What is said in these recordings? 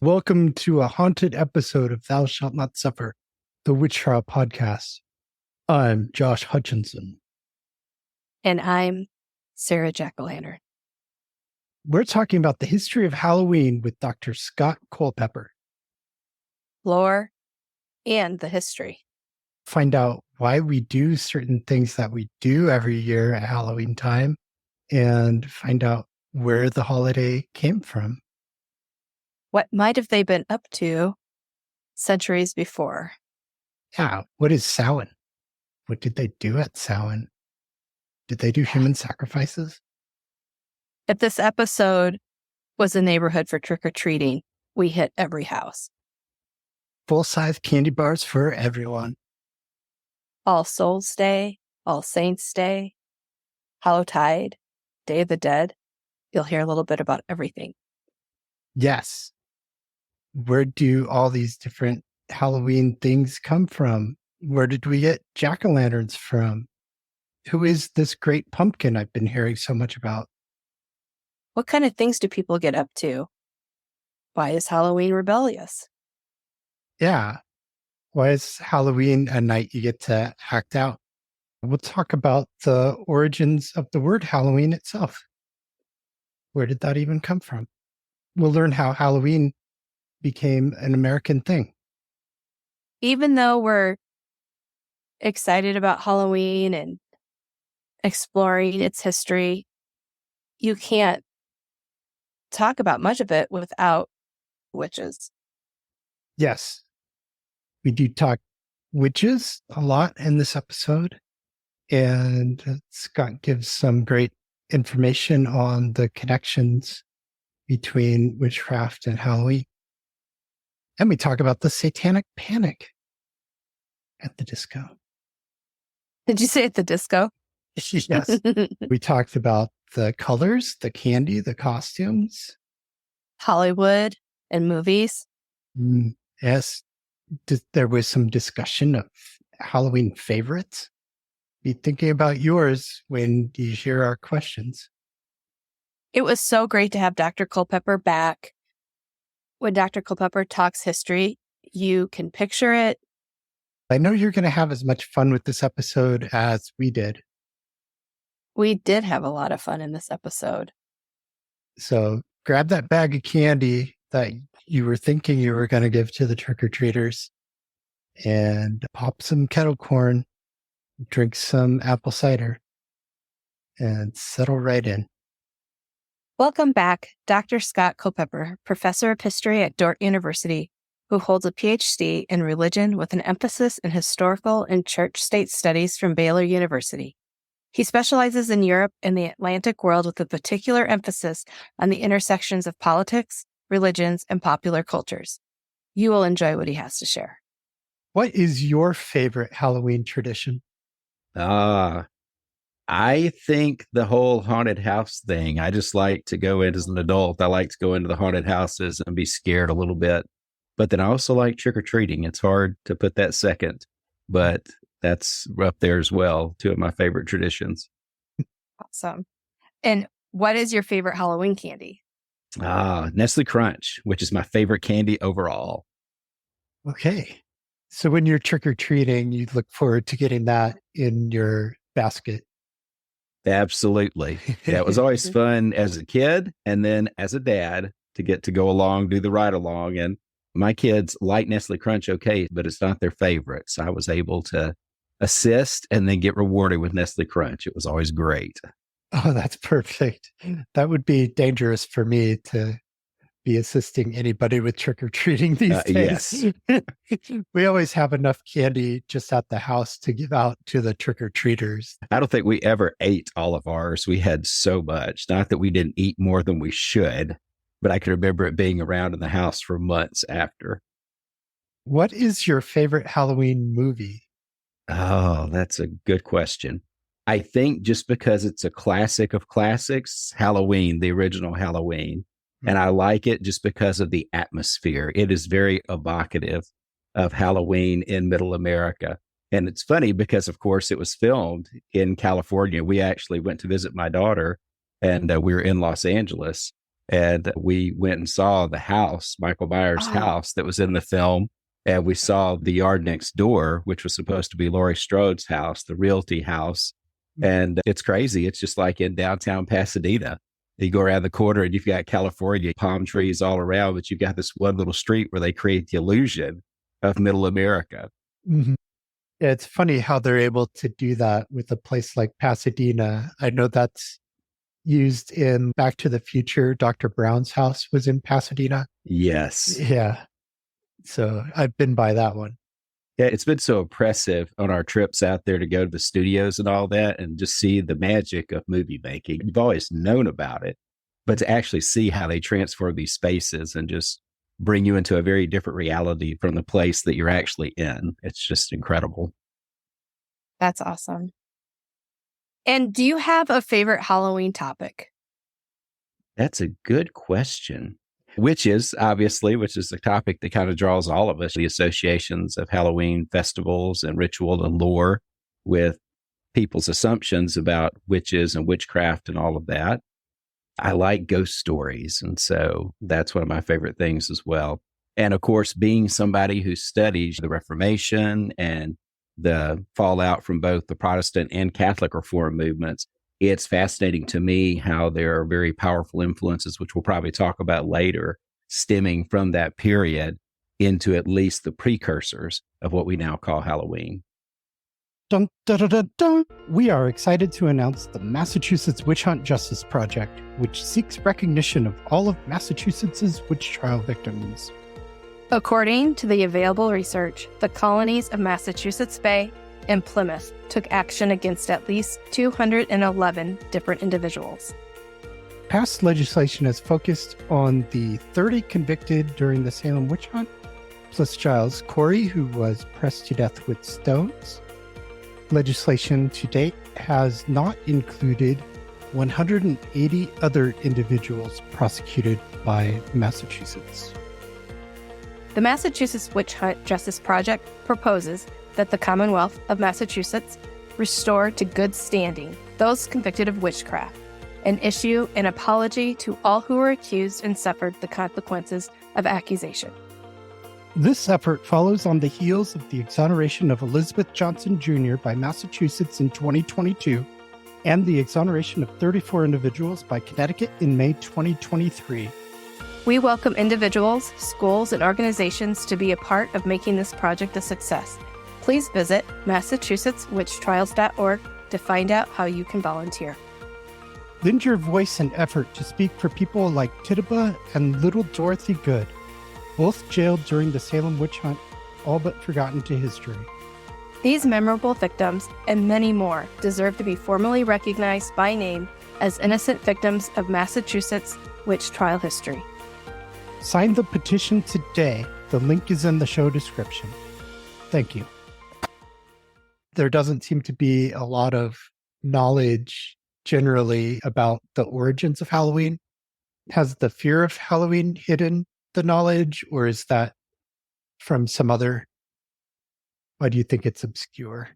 Welcome to a haunted episode of Thou Shalt Not Suffer, the Witchcraft podcast. I'm Josh Hutchinson. And I'm Sarah Jack-O-Lantern. We're talking about the history of Halloween with Dr. Scott Culpepper. Lore and the history. Find out why we do certain things that we do every year at Halloween time, and find out where the holiday came from. What might have they been up to centuries before? Yeah, what is Samhain? What did they do at Samhain? Did they do human sacrifices? If this episode was a neighborhood for trick-or-treating, we hit every house. Full-size candy bars for everyone. All Souls Day, All Saints Day, Hallowtide, Day of the Dead. You'll hear a little bit about everything. Yes. Where do all these different Halloween things come from? Where did we get jack-o'-lanterns from? Who is this great pumpkin I've been hearing so much about? What kind of things do people get up to? Why is Halloween rebellious? Yeah. Why is Halloween a night you get to act out? We'll talk about the origins of the word Halloween itself. Where did that even come from? We'll learn how Halloween became an American thing. Even though we're excited about Halloween and exploring its history, you can't talk about much of it without witches. Yes. We do talk witches a lot in this episode, and Scott gives some great information on the connections between witchcraft and Halloween. And we talk about the Satanic Panic at the disco. Did you say at the disco? Yes. We talked about the colors, the candy, the costumes. Hollywood and movies. Yes. There was some discussion of Halloween favorites. Be thinking about yours when you hear our questions. It was so great to have Dr. Culpepper back. When Dr. Culpepper talks history, you can picture it. I know you're going to have as much fun with this episode as we did. We did have a lot of fun in this episode. So grab that bag of candy that you were thinking you were going to give to the trick-or-treaters and pop some kettle corn, drink some apple cider, and settle right in. Welcome back, Dr. Scott Culpepper, professor of history at Dordt University, who holds a PhD in religion with an emphasis in historical and church-state studies from Baylor University. He specializes in Europe and the Atlantic world with a particular emphasis on the intersections of politics, religions, and popular cultures. You will enjoy what he has to share. What is your favorite Halloween tradition? I think the whole haunted house thing. I just like to go in as an adult. I like to go into the haunted houses and be scared a little bit. But then I also like trick-or-treating. It's hard to put that second, but that's up there as well. Two of my favorite traditions. Awesome. And what is your favorite Halloween candy? Nestle Crunch, which is my favorite candy overall. Okay. So when you're trick-or-treating, you look forward to getting that in your basket. Absolutely. Yeah, it was always fun as a kid and then as a dad to get to go along, do the ride along. And my kids like Nestle Crunch, okay, but it's not their favorite. So I was able to assist and then get rewarded with Nestle Crunch. It was always great. Oh, that's perfect. That would be dangerous for me to be assisting anybody with trick-or-treating these days. Yes. We always have enough candy just at the house to give out to the trick-or-treaters. I don't think we ever ate all of ours. We had so much. Not that we didn't eat more than we should, but I can remember it being around in the house for months after. What is your favorite Halloween movie? Oh, that's a good question. I think just because it's a classic of classics, Halloween, the original Halloween. And I like it just because of the atmosphere. It is very evocative of Halloween in Middle America. And it's funny because, of course, it was filmed in California. We actually went to visit my daughter and we were in Los Angeles. And we went and saw the house, Michael Myers' house that was in the film. And we saw the yard next door, which was supposed to be Laurie Strode's house, the realty house. And it's crazy. It's just like in downtown Pasadena. You go around the corner and you've got California, palm trees all around, but you've got this one little street where they create the illusion of middle America. Mm-hmm. Yeah, it's funny how they're able to do that with a place like Pasadena. I know that's used in Back to the Future. Dr. Brown's house was in Pasadena. Yes. Yeah. So I've been by that one. Yeah, it's been so impressive on our trips out there to go to the studios and all that and just see the magic of movie making. You've always known about it, but to actually see how they transform these spaces and just bring you into a very different reality from the place that you're actually in, it's just incredible. That's awesome. And do you have a favorite Halloween topic? That's a good question. Witches, obviously, which is a topic that kind of draws all of us, the associations of Halloween festivals and ritual and lore with people's assumptions about witches and witchcraft and all of that. I like ghost stories. And so that's one of my favorite things as well. And of course, being somebody who studies the Reformation and the fallout from both the Protestant and Catholic Reform movements, it's fascinating to me how there are very powerful influences, which we'll probably talk about later, stemming from that period into at least the precursors of what we now call Halloween. Dun, dun, dun, dun, dun. We are excited to announce the Massachusetts Witch Hunt Justice Project, which seeks recognition of all of Massachusetts's witch trial victims. According to the available research, the colonies of Massachusetts Bay and Plymouth took action against at least 211 different individuals. Past legislation has focused on the 30 convicted during the Salem witch hunt, plus Giles Corey, who was pressed to death with stones. Legislation to date has not included 180 other individuals prosecuted by Massachusetts. The Massachusetts Witch Hunt Justice Project proposes that the Commonwealth of Massachusetts restore to good standing those convicted of witchcraft and issue an apology to all who were accused and suffered the consequences of accusation. This effort follows on the heels of the exoneration of Elizabeth Johnson Jr. by Massachusetts in 2022 and the exoneration of 34 individuals by Connecticut in May 2023. We welcome individuals, schools, and organizations to be a part of making this project a success. Please visit massachusettswitchtrials.org to find out how you can volunteer. Lend your voice and effort to speak for people like Tituba and little Dorothy Good, both jailed during the Salem witch hunt, all but forgotten to history. These memorable victims and many more deserve to be formally recognized by name as innocent victims of Massachusetts witch trial history. Sign the petition today. The link is in the show description. Thank you. There doesn't seem to be a lot of knowledge generally about the origins of Halloween. Has the fear of Halloween hidden the knowledge, or is that from some other? Why do you think it's obscure?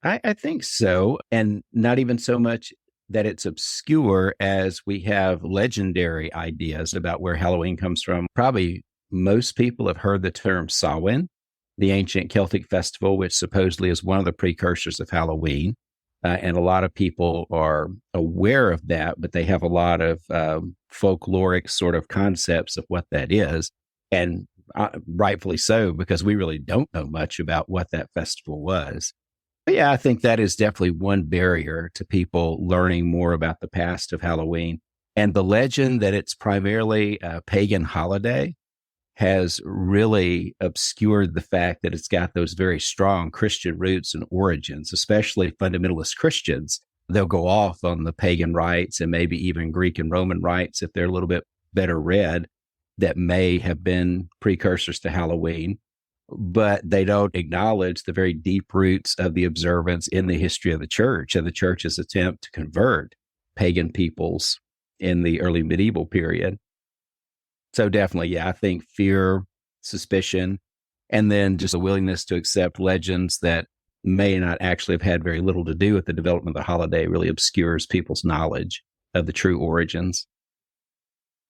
I think so. And not even so much that it's obscure as we have legendary ideas about where Halloween comes from. Probably most people have heard the term Samhain, the ancient Celtic festival, which supposedly is one of the precursors of Halloween. And a lot of people are aware of that, but they have a lot of folkloric sort of concepts of what that is. And rightfully so, because we really don't know much about what that festival was. But yeah, I think that is definitely one barrier to people learning more about the past of Halloween. And the legend that it's primarily a pagan holiday has really obscured the fact that it's got those very strong Christian roots and origins, especially fundamentalist Christians. They'll go off on the pagan rites and maybe even Greek and Roman rites if they're a little bit better read that may have been precursors to Halloween, but they don't acknowledge the very deep roots of the observance in the history of the church and the church's attempt to convert pagan peoples in the early medieval period. So definitely, yeah, I think fear, suspicion, and then just a willingness to accept legends that may not actually have had very little to do with the development of the holiday really obscures people's knowledge of the true origins.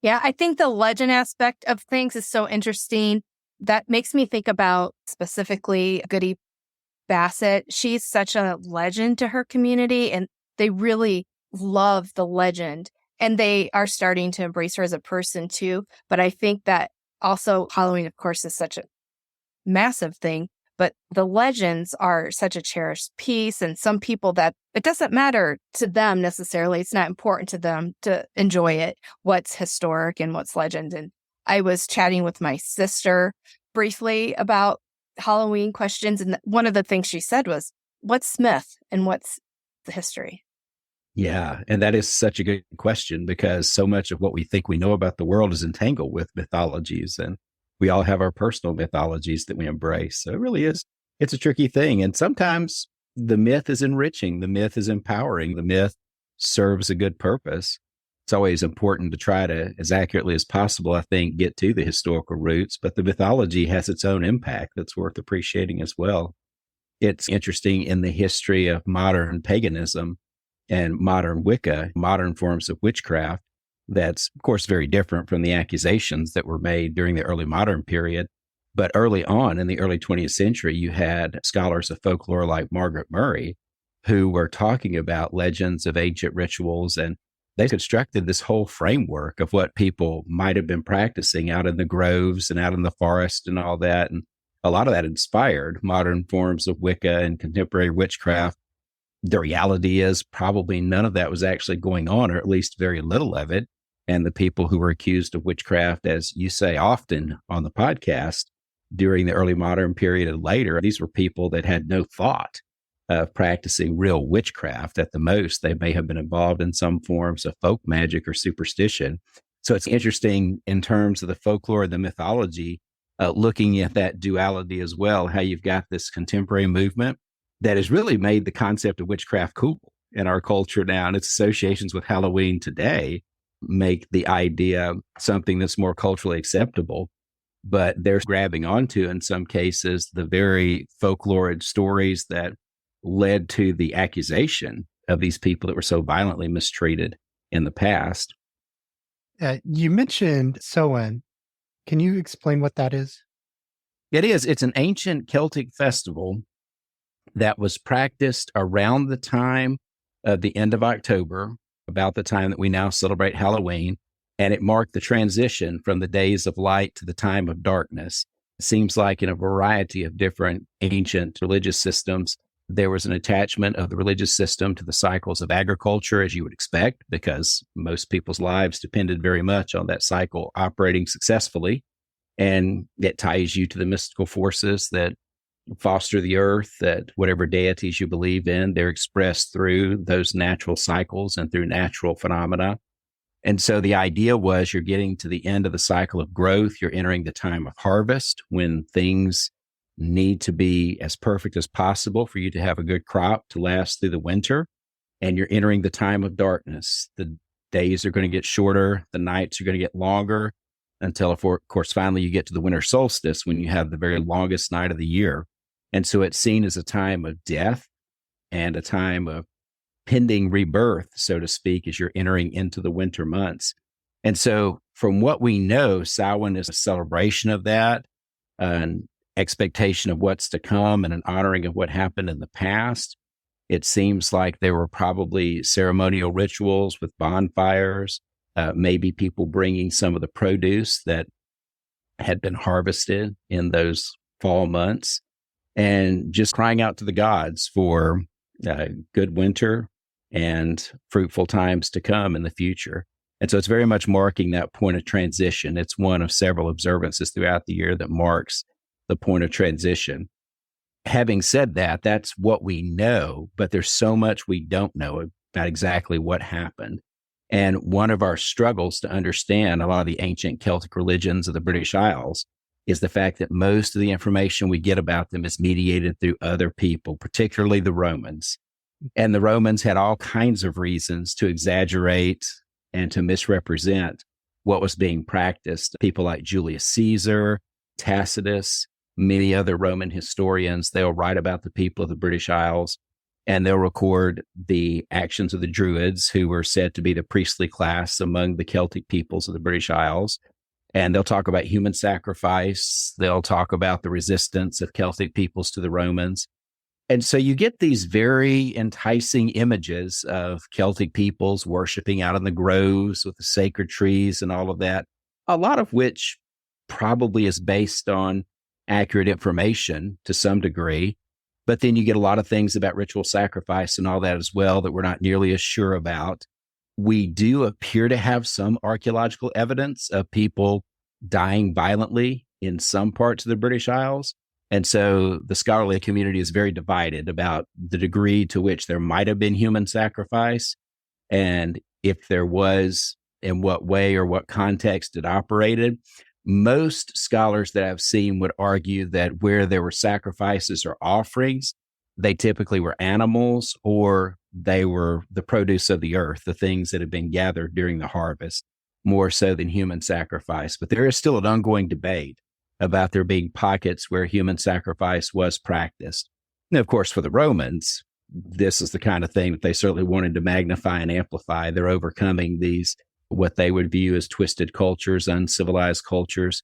Yeah, I think the legend aspect of things is so interesting. That makes me think about specifically Goody Bassett. She's such a legend to her community, and they really love the legend. And they are starting to embrace her as a person too. But I think that also Halloween, of course, is such a massive thing. But the legends are such a cherished piece. And some people that it doesn't matter to them necessarily. It's not important to them to enjoy it, what's historic and what's legend. And I was chatting with my sister briefly about Halloween questions. And one of the things she said was, what's myth and what's the history? Yeah. And that is such a good question because so much of what we think we know about the world is entangled with mythologies. And we all have our personal mythologies that we embrace. So it really is, it's a tricky thing. And sometimes the myth is enriching, the myth is empowering, the myth serves a good purpose. It's always important to try to, as accurately as possible, I think, get to the historical roots, but the mythology has its own impact that's worth appreciating as well. It's interesting in the history of modern paganism and modern Wicca, modern forms of witchcraft, that's, of course, very different from the accusations that were made during the early modern period. But early on in the early 20th century, you had scholars of folklore like Margaret Murray, who were talking about legends of ancient rituals, and they constructed this whole framework of what people might have been practicing out in the groves and out in the forest and all that. And a lot of that inspired modern forms of Wicca and contemporary witchcraft. The reality is probably none of that was actually going on, or at least very little of it. And the people who were accused of witchcraft, as you say often on the podcast, during the early modern period and later, these were people that had no thought of practicing real witchcraft. At the most, they may have been involved in some forms of folk magic or superstition. So it's interesting in terms of the folklore and the mythology, looking at that duality as well, how you've got this contemporary movement that has really made the concept of witchcraft cool in our culture now. And its associations with Halloween today make the idea something that's more culturally acceptable. But they're grabbing onto, in some cases, the very folkloric stories that led to the accusation of these people that were so violently mistreated in the past. You mentioned Samhain. Can you explain what that is? It is. It's an ancient Celtic festival that was practiced around the time of the end of October, about the time that we now celebrate Halloween. And it marked the transition from the days of light to the time of darkness. It seems like in a variety of different ancient religious systems, there was an attachment of the religious system to the cycles of agriculture, as you would expect, because most people's lives depended very much on that cycle operating successfully. And it ties you to the mystical forces that foster the earth, that whatever deities you believe in, they're expressed through those natural cycles and through natural phenomena. And so the idea was you're getting to the end of the cycle of growth. You're entering the time of harvest when things need to be as perfect as possible for you to have a good crop to last through the winter. And you're entering the time of darkness. The days are going to get shorter. The nights are going to get longer until, of course, finally you get to the winter solstice when you have the very longest night of the year. And so it's seen as a time of death and a time of pending rebirth, so to speak, as you're entering into the winter months. And so from what we know, Samhain is a celebration of that, an expectation of what's to come and an honoring of what happened in the past. It seems like there were probably ceremonial rituals with bonfires, maybe people bringing some of the produce that had been harvested in those fall months, and just crying out to the gods for good winter and fruitful times to come in the future. And so it's very much marking that point of transition. It's one of several observances throughout the year that marks the point of transition. Having said that, that's what we know, but there's so much we don't know about exactly what happened. And one of our struggles to understand a lot of the ancient Celtic religions of the British Isles is the fact that most of the information we get about them is mediated through other people, particularly the Romans. And the Romans had all kinds of reasons to exaggerate and to misrepresent what was being practiced. People like Julius Caesar, Tacitus, many other Roman historians, they'll write about the people of the British Isles and they'll record the actions of the Druids, who were said to be the priestly class among the Celtic peoples of the British Isles. And they'll talk about human sacrifice. They'll talk about the resistance of Celtic peoples to the Romans. And so you get these very enticing images of Celtic peoples worshiping out in the groves with the sacred trees and all of that, a lot of which probably is based on accurate information to some degree. But then you get a lot of things about ritual sacrifice and all that as well that we're not nearly as sure about. We do appear to have some archaeological evidence of people dying violently in some parts of the British Isles. And so the scholarly community is very divided about the degree to which there might have been human sacrifice. And if there was, in what way or what context it operated. Most scholars that I've seen would argue that where there were sacrifices or offerings, they typically were animals or they were the produce of the earth, the things that had been gathered during the harvest, more so than human sacrifice. But there is still an ongoing debate about there being pockets where human sacrifice was practiced. And of course, for the Romans, this is the kind of thing that they certainly wanted to magnify and amplify. They're overcoming these, what they would view as twisted cultures, uncivilized cultures.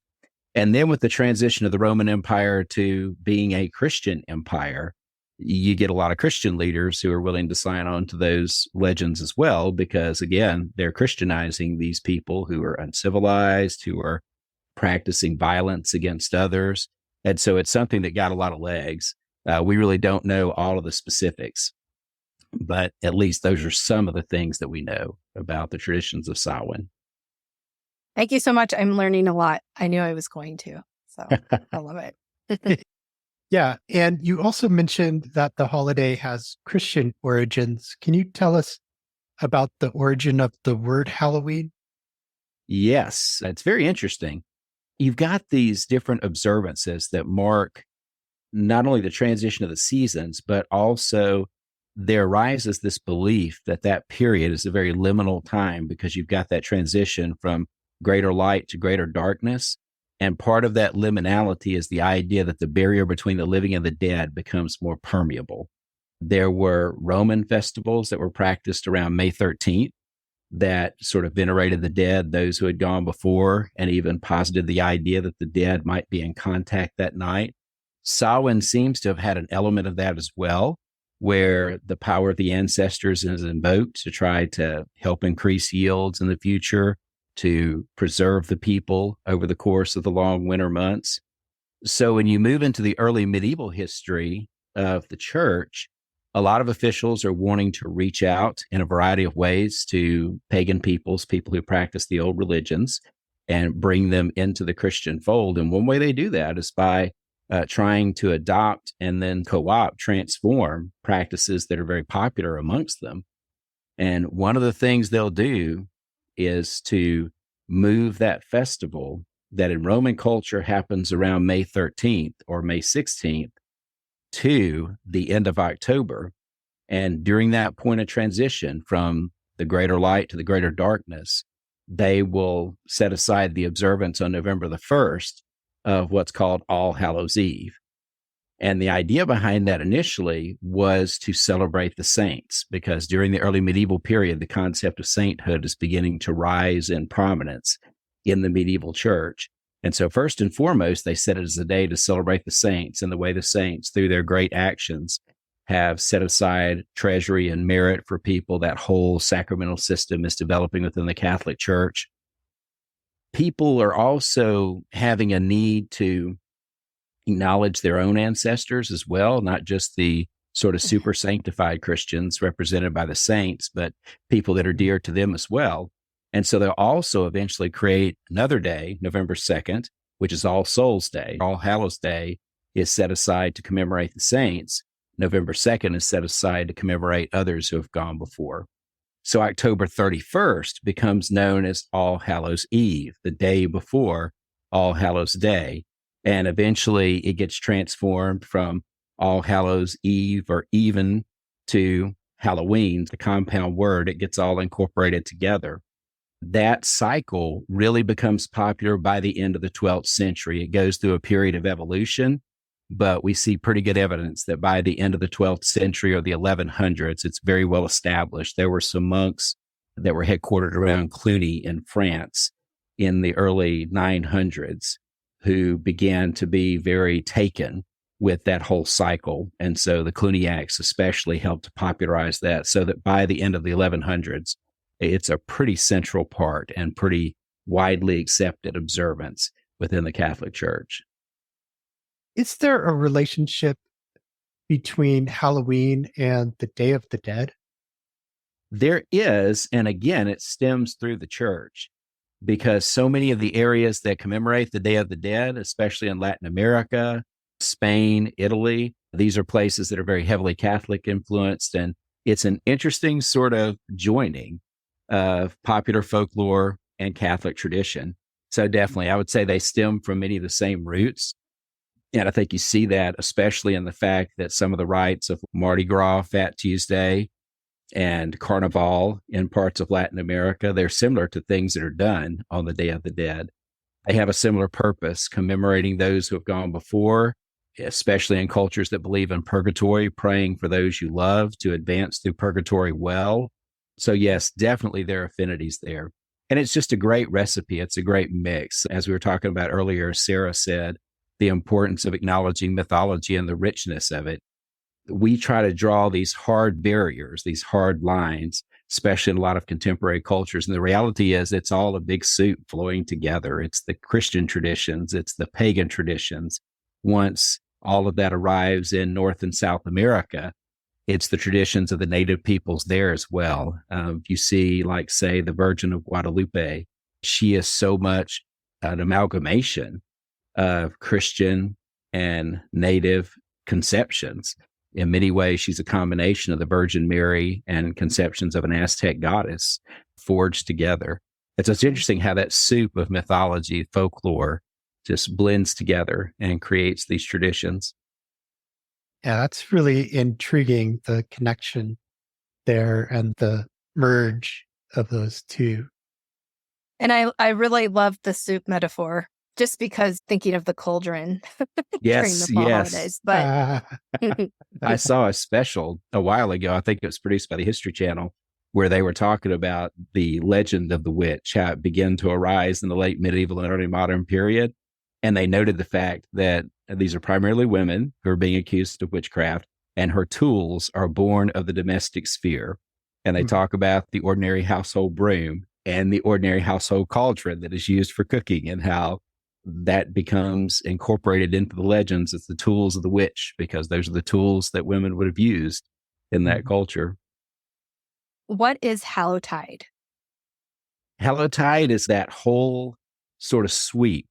And then with the transition of the Roman Empire to being a Christian empire, you get a lot of Christian leaders who are willing to sign on to those legends as well, because again, they're Christianizing these people who are uncivilized, who are practicing violence against others. And so it's something that got a lot of legs. We really don't know all of the specifics, but at least those are some of the things that we know about the traditions of Samhain. Thank you so much. I'm learning a lot. I knew I was going to, so I love it. Yeah. And you also mentioned that the holiday has Christian origins. Can you tell us about the origin of the word Halloween? Yes, it's very interesting. You've got these different observances that mark not only the transition of the seasons, but also there arises this belief that that period is a very liminal time because you've got that transition from greater light to greater darkness. And part of that liminality is the idea that the barrier between the living and the dead becomes more permeable. There were Roman festivals that were practiced around May 13th that sort of venerated the dead, those who had gone before, and even posited the idea that the dead might be in contact that night. Samhain seems to have had an element of that as well, where the power of the ancestors is invoked to try to help increase yields in the future, to preserve the people over the course of the long winter months. So when you move into the early medieval history of the church, a lot of officials are wanting to reach out in a variety of ways to pagan peoples, people who practice the old religions, and bring them into the Christian fold. And one way they do that is by trying to adopt and then co-opt, transform practices that are very popular amongst them. And one of the things they'll do is to move that festival that in Roman culture happens around May 13th or May 16th to the end of October. And during that point of transition from the greater light to the greater darkness, they will set aside the observance on November the 1st of what's called All Hallows Eve. And the idea behind that initially was to celebrate the saints, because during the early medieval period, the concept of sainthood is beginning to rise in prominence in the medieval church. And so first and foremost, they set it as a day to celebrate the saints and the way the saints, through their great actions, have set aside treasury and merit for people. That whole sacramental system is developing within the Catholic Church. People are also having a need to acknowledge their own ancestors as well, not just the sort of super sanctified Christians represented by the saints, but people that are dear to them as well. And so they'll also eventually create another day, November 2nd, which is All Souls Day. All Hallows Day is set aside to commemorate the saints. November 2nd is set aside to commemorate others who have gone before. So October 31st becomes known as All Hallows Eve, the day before All Hallows Day. And eventually it gets transformed from All Hallows Eve or even to Halloween, the compound word. It gets all incorporated together. That cycle really becomes popular by the end of the 12th century. It goes through a period of evolution. but we see pretty good evidence that by the end of the 12th century or the 1100s, it's very well established. There were some monks that were headquartered around Cluny in France in the early 900s who began to be very taken with that whole cycle. And so the Cluniacs especially helped to popularize that, so that by the end of the 1100s, it's a pretty central part and pretty widely accepted observance within the Catholic Church. Is there a relationship between Halloween and the Day of the Dead? There is, and again, it stems through the church, because so many of the areas that commemorate the Day of the Dead, especially in Latin America, Spain, Italy, these are places that are very heavily Catholic influenced. And it's an interesting sort of joining of popular folklore and Catholic tradition. So definitely, I would say they stem from many of the same roots. And I think you see that especially in the fact that some of the rites of Mardi Gras, Fat Tuesday, and Carnival in parts of Latin America, they're similar to things that are done on the Day of the Dead. They have a similar purpose, commemorating those who have gone before, especially in cultures that believe in purgatory, praying for those you love to advance through purgatory well. So yes, definitely there are affinities there. And it's just a great recipe. It's a great mix. As we were talking about earlier, Sarah said the importance of acknowledging mythology and the richness of it. We try to draw these hard barriers, these hard lines, especially in a lot of contemporary cultures. And the reality is it's all a big soup flowing together. It's the Christian traditions, it's the pagan traditions. Once all of that arrives in North and South America, it's the traditions of the native peoples there as well. You see, like, say, the Virgin of Guadalupe. She is so much an amalgamation of Christian and native conceptions. In many ways, she's a combination of the Virgin Mary and conceptions of an Aztec goddess forged together. It's just interesting how that soup of mythology, folklore, just blends together and creates these traditions. Yeah, that's really intriguing, the connection there and the merge of those two. And I really love the soup metaphor, just because thinking of the cauldron during the fall holidays. But I saw a special a while ago, I think it was produced by the History Channel, where they were talking about the legend of the witch, how it began to arise in the late medieval and early modern period. And they noted the fact that these are primarily women who are being accused of witchcraft, and her tools are born of the domestic sphere. And they talk about the ordinary household broom and the ordinary household cauldron that is used for cooking, and how that becomes incorporated into the legends as the tools of the witch, because those are the tools that women would have used in that culture. What is Hallowtide? Hallowtide is that whole sort of sweep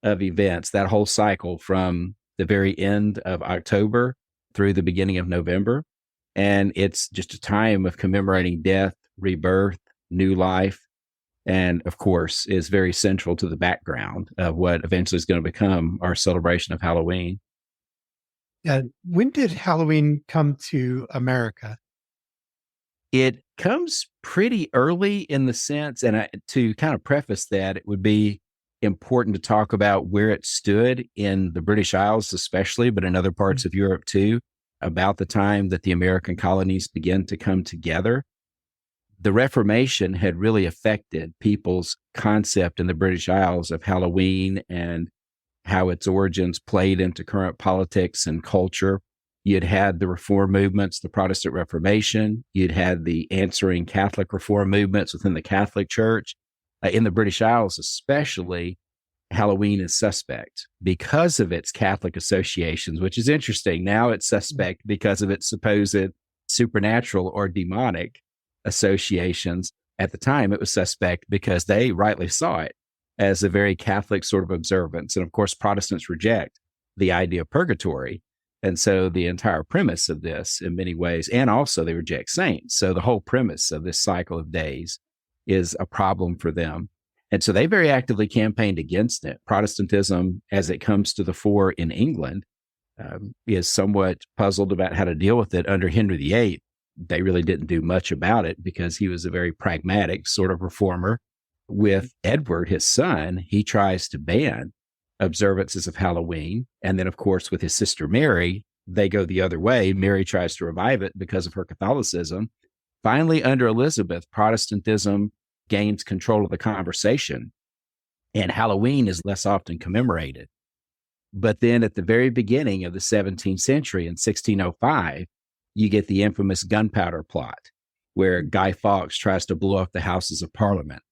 of events, that whole cycle from the very end of October through the beginning of November. And it's just a time of commemorating death, rebirth, new life, and of course is very central to the background of what eventually is going to become our celebration of Halloween. When did Halloween come to America? It comes pretty early in the sense, and to kind of preface that, it would be important to talk about where it stood in the British Isles especially, but in other parts of Europe too, about the time that the American colonies began to come together. The Reformation had really affected people's concept in the British Isles of Halloween and how its origins played into current politics and culture. You'd had the reform movements, the Protestant Reformation. You'd had the answering Catholic reform movements within the Catholic Church. In the British Isles especially, Halloween is suspect because of its Catholic associations, which is interesting. Now it's suspect because of its supposed supernatural or demonic associations. At the time, it was suspect because they rightly saw it as a very Catholic sort of observance. And of course, Protestants reject the idea of purgatory. And so the entire premise of this, in many ways, and also they reject saints. So the whole premise of this cycle of days is a problem for them. And so they very actively campaigned against it. Protestantism, as it comes to the fore in England, is somewhat puzzled about how to deal with it under Henry VIII. They really didn't do much about it because he was a very pragmatic sort of reformer. With Edward, his son, he tries to ban observances of Halloween. And then, of course, with his sister Mary, they go the other way. Mary tries to revive it because of her Catholicism. Finally, under Elizabeth, Protestantism gains control of the conversation, and Halloween is less often commemorated. But then at the very beginning of the 17th century, in 1605, you get the infamous gunpowder plot, where Guy Fawkes tries to blow up the Houses of Parliament.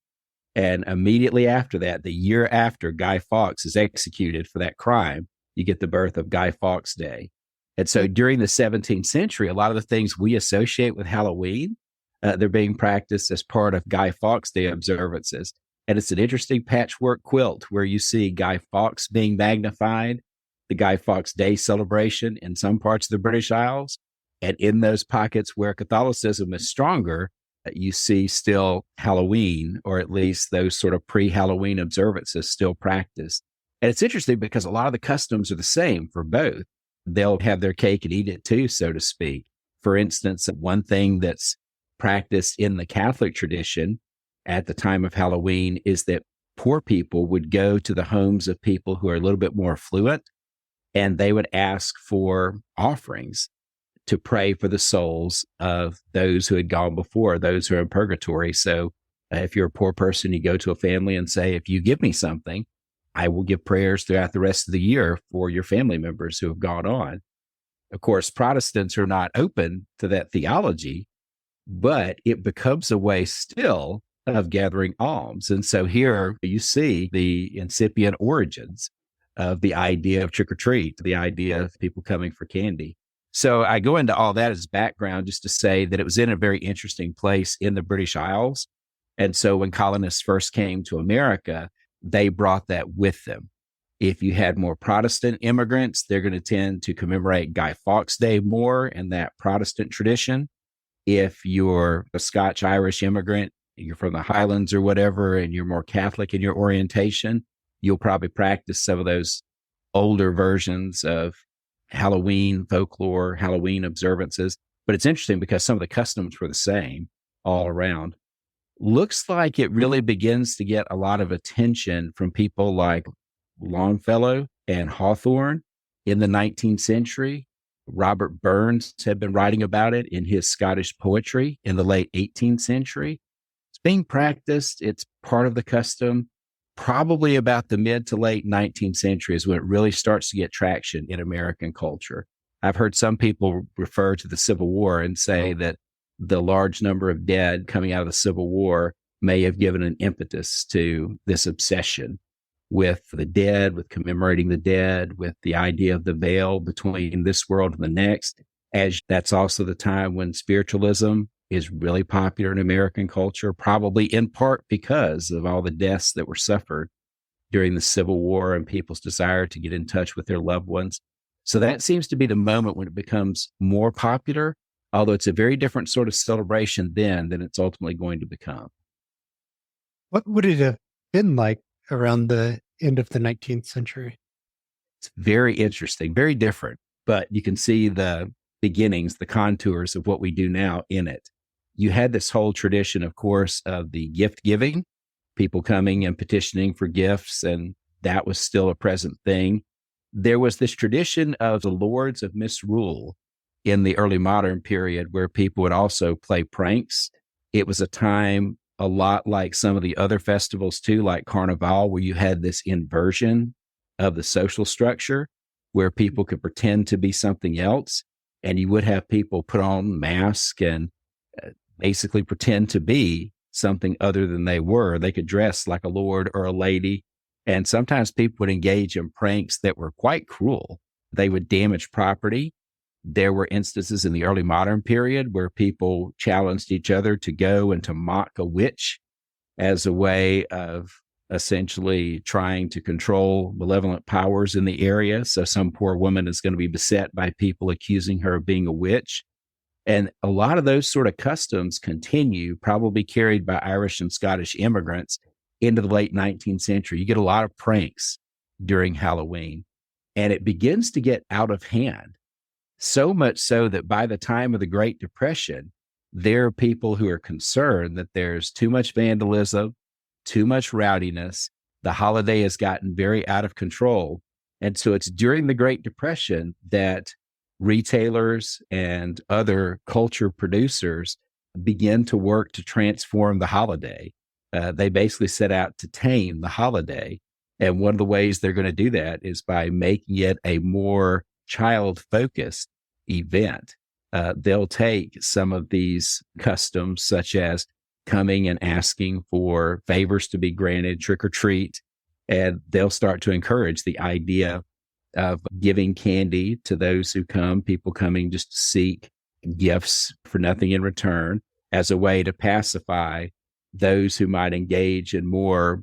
And immediately after that, the year after Guy Fawkes is executed for that crime, you get the birth of Guy Fawkes Day. And so during the 17th century, a lot of the things we associate with Halloween, they're being practiced as part of Guy Fawkes Day observances. And it's an interesting patchwork quilt where you see Guy Fawkes being magnified, the Guy Fawkes Day celebration in some parts of the British Isles. And in those pockets where Catholicism is stronger, you see still Halloween, or at least those sort of pre-Halloween observances still practiced. And it's interesting because a lot of the customs are the same for both. They'll have their cake and eat it too, so to speak. For instance, one thing that's practiced in the Catholic tradition at the time of Halloween is that poor people would go to the homes of people who are a little bit more affluent, and they would ask for offerings to pray for the souls of those who had gone before, those who are in purgatory. So if you're a poor person, you go to a family and say, if you give me something, I will give prayers throughout the rest of the year for your family members who have gone on. Of course, Protestants are not open to that theology, but it becomes a way still of gathering alms. And so here you see the incipient origins of the idea of trick or treat, the idea of people coming for candy. So I go into all that as background just to say that it was in a very interesting place in the British Isles. And so when colonists first came to America, they brought that with them. If you had more Protestant immigrants, they're going to tend to commemorate Guy Fawkes Day more in that Protestant tradition. If you're a Scotch-Irish immigrant, you're from the Highlands or whatever, and you're more Catholic in your orientation, you'll probably practice some of those older versions of Halloween folklore, Halloween observances. But it's interesting because some of the customs were the same all around. Looks like it really begins to get a lot of attention from people like Longfellow and Hawthorne in the 19th century. Robert Burns had been writing about it in his Scottish poetry in the late 18th century. It's being practiced. It's part of the custom. Probably about the mid to late 19th century is when it really starts to get traction in American culture. I've heard some people refer to the Civil War and say that the large number of dead coming out of the Civil War may have given an impetus to this obsession with the dead, with commemorating the dead, with the idea of the veil between this world and the next, as that's also the time when spiritualism is really popular in American culture, probably in part because of all the deaths that were suffered during the Civil War and people's desire to get in touch with their loved ones. So that seems to be the moment when it becomes more popular, although it's a very different sort of celebration then than it's ultimately going to become. What would it have been like around the end of the 19th century? It's very interesting, very different, but you can see the beginnings, the contours of what we do now in it. You had this whole tradition, of course, of the gift giving, people coming and petitioning for gifts, and that was still a present thing. There was this tradition of the Lords of Misrule in the early modern period where people would also play pranks. It was a time a lot like some of the other festivals too, like Carnival, where you had this inversion of the social structure where people could pretend to be something else. And you would have people put on masks and basically pretend to be something other than they were. They could dress like a lord or a lady. And sometimes people would engage in pranks that were quite cruel. They would damage property. There were instances in the early modern period where people challenged each other to go and to mock a witch as a way of essentially trying to control malevolent powers in the area. So some poor woman is going to be beset by people accusing her of being a witch. And a lot of those sort of customs continue, probably carried by Irish and Scottish immigrants into the late 19th century. You get a lot of pranks during Halloween, and it begins to get out of hand. So much so that by the time of the Great Depression, there are people who are concerned that there's too much vandalism, too much rowdiness, The holiday has gotten very out of control. And so it's during the Great Depression that retailers and other culture producers begin to work to transform the holiday. They basically set out to tame the holiday. And one of the ways they're going to do that is by making it a more child-focused event. They'll take some of these customs, such as coming and asking for favors to be granted, trick or treat, and they'll start to encourage the idea of giving candy to those who come, people coming just to seek gifts for nothing in return, as a way to pacify those who might engage in more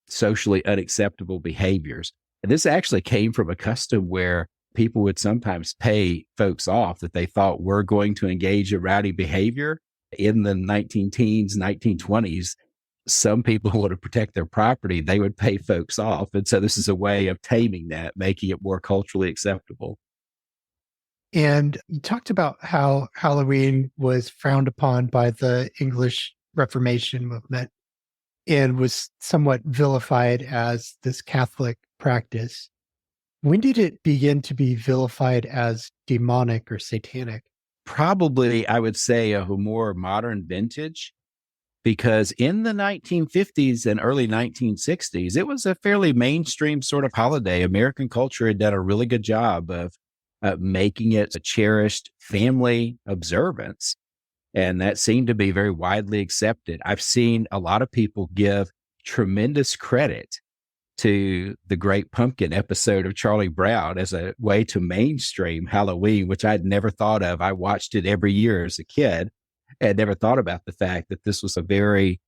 socially unacceptable behaviors. And this actually came from a custom where people would sometimes pay folks off that they thought were going to engage in rowdy behavior. In the 19-teens, 1920s, some people would to protect their property, they would pay folks off. And so this is a way of taming that, making it more culturally acceptable. And you talked about how Halloween was frowned upon by the English Reformation movement and was somewhat vilified as this Catholic practice. When did it begin to be vilified as demonic or satanic? Probably, I would say, a more modern vintage, because in the 1950s and early 1960s, it was a fairly mainstream sort of holiday. American culture had done a really good job of making it a cherished family observance. And that seemed to be very widely accepted. I've seen a lot of people give tremendous credit to the Great Pumpkin episode of Charlie Brown as a way to mainstream Halloween, which I'd never thought of. I watched it every year as a kid and never thought about the fact that this was a very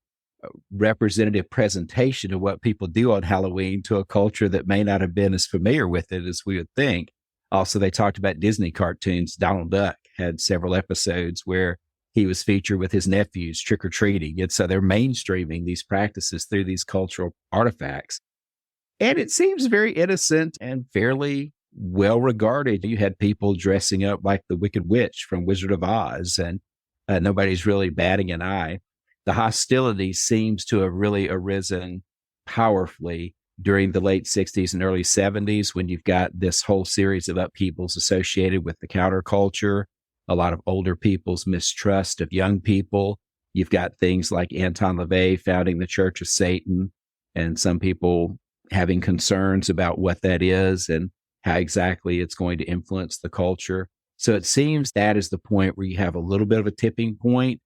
representative presentation of what people do on Halloween to a culture that may not have been as familiar with it as we would think. Also, they talked about Disney cartoons. Donald Duck had several episodes where he was featured with his nephews trick-or-treating. And so they're mainstreaming these practices through these cultural artifacts. And it seems very innocent and fairly well regarded. You had people dressing up like the Wicked Witch from Wizard of Oz, and nobody's really batting an eye. The hostility seems to have really arisen powerfully during the late 60s and early 70s, when you've got this whole series of upheavals associated with the counterculture, a lot of older people's mistrust of young people. You've got things like Anton LaVey founding the Church of Satan, and some people having concerns about what that is and how exactly it's going to influence the culture. So it seems that is the point where you have a little bit of a tipping point,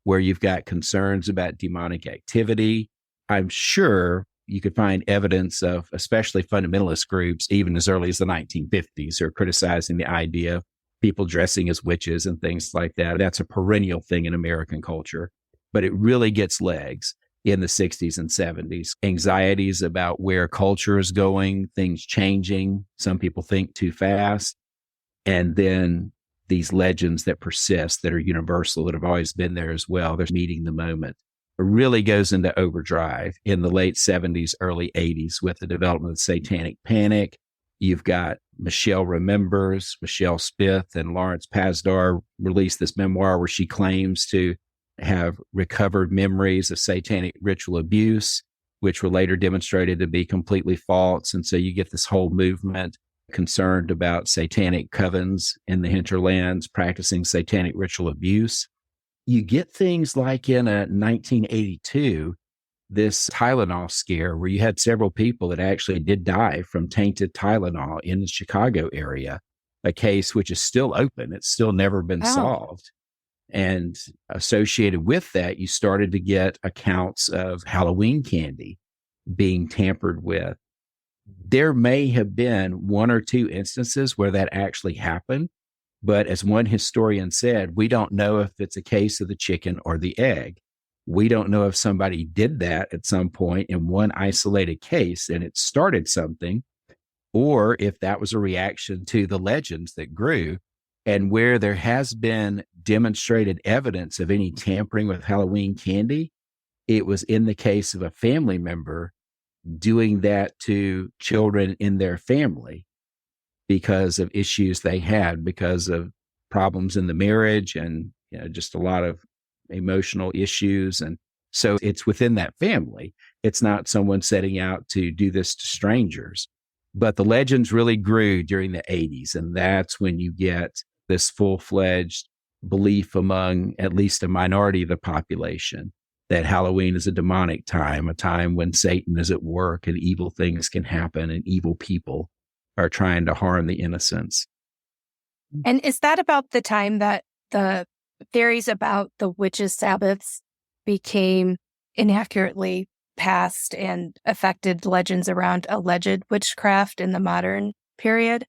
where you've got concerns about demonic activity. I'm sure you could find evidence of, especially fundamentalist groups, even as early as the 1950s, are criticizing the idea of people dressing as witches and things like that. That's a perennial thing in American culture, but it really gets legs in the 60s and 70s. Anxieties about where culture is going, things changing. Some people think too fast. And then these legends that persist, that are universal, that have always been there as well. They're meeting the moment. It really goes into overdrive in the late 70s, early 80s with the development of the Satanic Panic. You've got Michelle Remembers, Michelle Spith, and Lawrence Pasdar released this memoir where she claims to have recovered memories of satanic ritual abuse, which were later demonstrated to be completely false. And so you get this whole movement concerned about satanic covens in the hinterlands practicing satanic ritual abuse. You get things like in 1982, this Tylenol scare where you had several people that actually did die from tainted Tylenol in the Chicago area, a case which is still open. It's still never been solved. And associated with that, you started to get accounts of Halloween candy being tampered with. There may have been one or two instances where that actually happened. But as one historian said, we don't know if it's a case of the chicken or the egg. We don't know if somebody did that at some point in one isolated case and it started something, or if that was a reaction to the legends that grew. And where there has been demonstrated evidence of any tampering with Halloween candy, it was in the case of a family member doing that to children in their family because of issues they had, because of problems in the marriage and just a lot of emotional issues. And So it's within that family. It's not someone setting out to do this to strangers. But the legends really grew during the 80s. And that's when you get this full-fledged belief among at least a minority of the population that Halloween is a demonic time, a time when Satan is at work and evil things can happen and evil people are trying to harm the innocents. And is that about the time that the theories about the witches' Sabbaths became inaccurately passed and affected legends around alleged witchcraft in the modern period?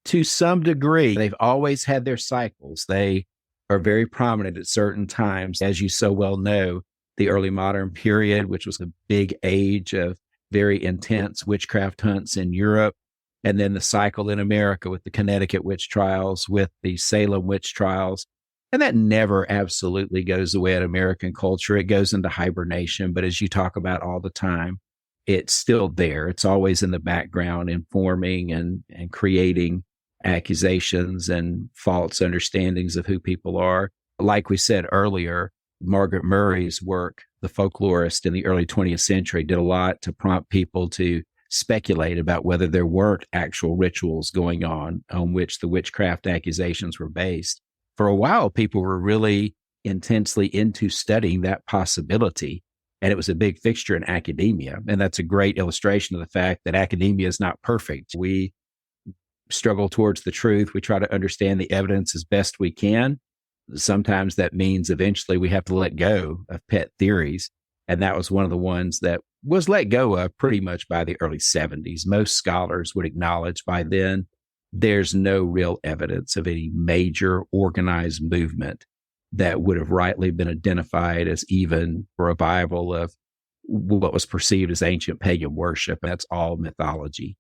To some degree, they've always had their cycles. They are very prominent at certain times. As you so well know, the early modern period, which was a big age of very intense witchcraft hunts in Europe, and then the cycle in America with the Connecticut witch trials, with the Salem witch trials. And that never absolutely goes away in American culture. It goes into hibernation. But as you talk about all the time, it's still there. It's always in the background, informing and creating accusations and false understandings of who people are. Like we said earlier, Margaret Murray's work, the folklorist in the early 20th century, did a lot to prompt people to speculate about whether there weren't actual rituals going on which the witchcraft accusations were based. For a while, people were really intensely into studying that possibility, and it was a big fixture in academia. And that's a great illustration of the fact that academia is not perfect. We struggle towards the truth. We try to understand the evidence as best we can. Sometimes that means eventually we have to let go of pet theories. And that was one of the ones that was let go of pretty much by the early 70s. Most scholars would acknowledge by then there's no real evidence of any major organized movement that would have rightly been identified as even a revival of what was perceived as ancient pagan worship. That's all mythology.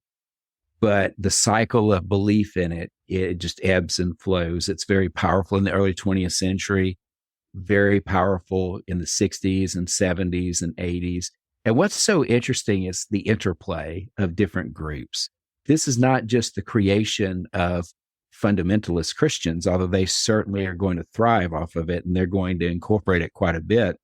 But the cycle of belief in it, it just ebbs and flows. It's very powerful in the early 20th century, very powerful in the 60s and 70s and 80s. And what's so interesting is the interplay of different groups. This is not just the creation of fundamentalist Christians, although they certainly are going to thrive off of it and they're going to incorporate it quite a bit.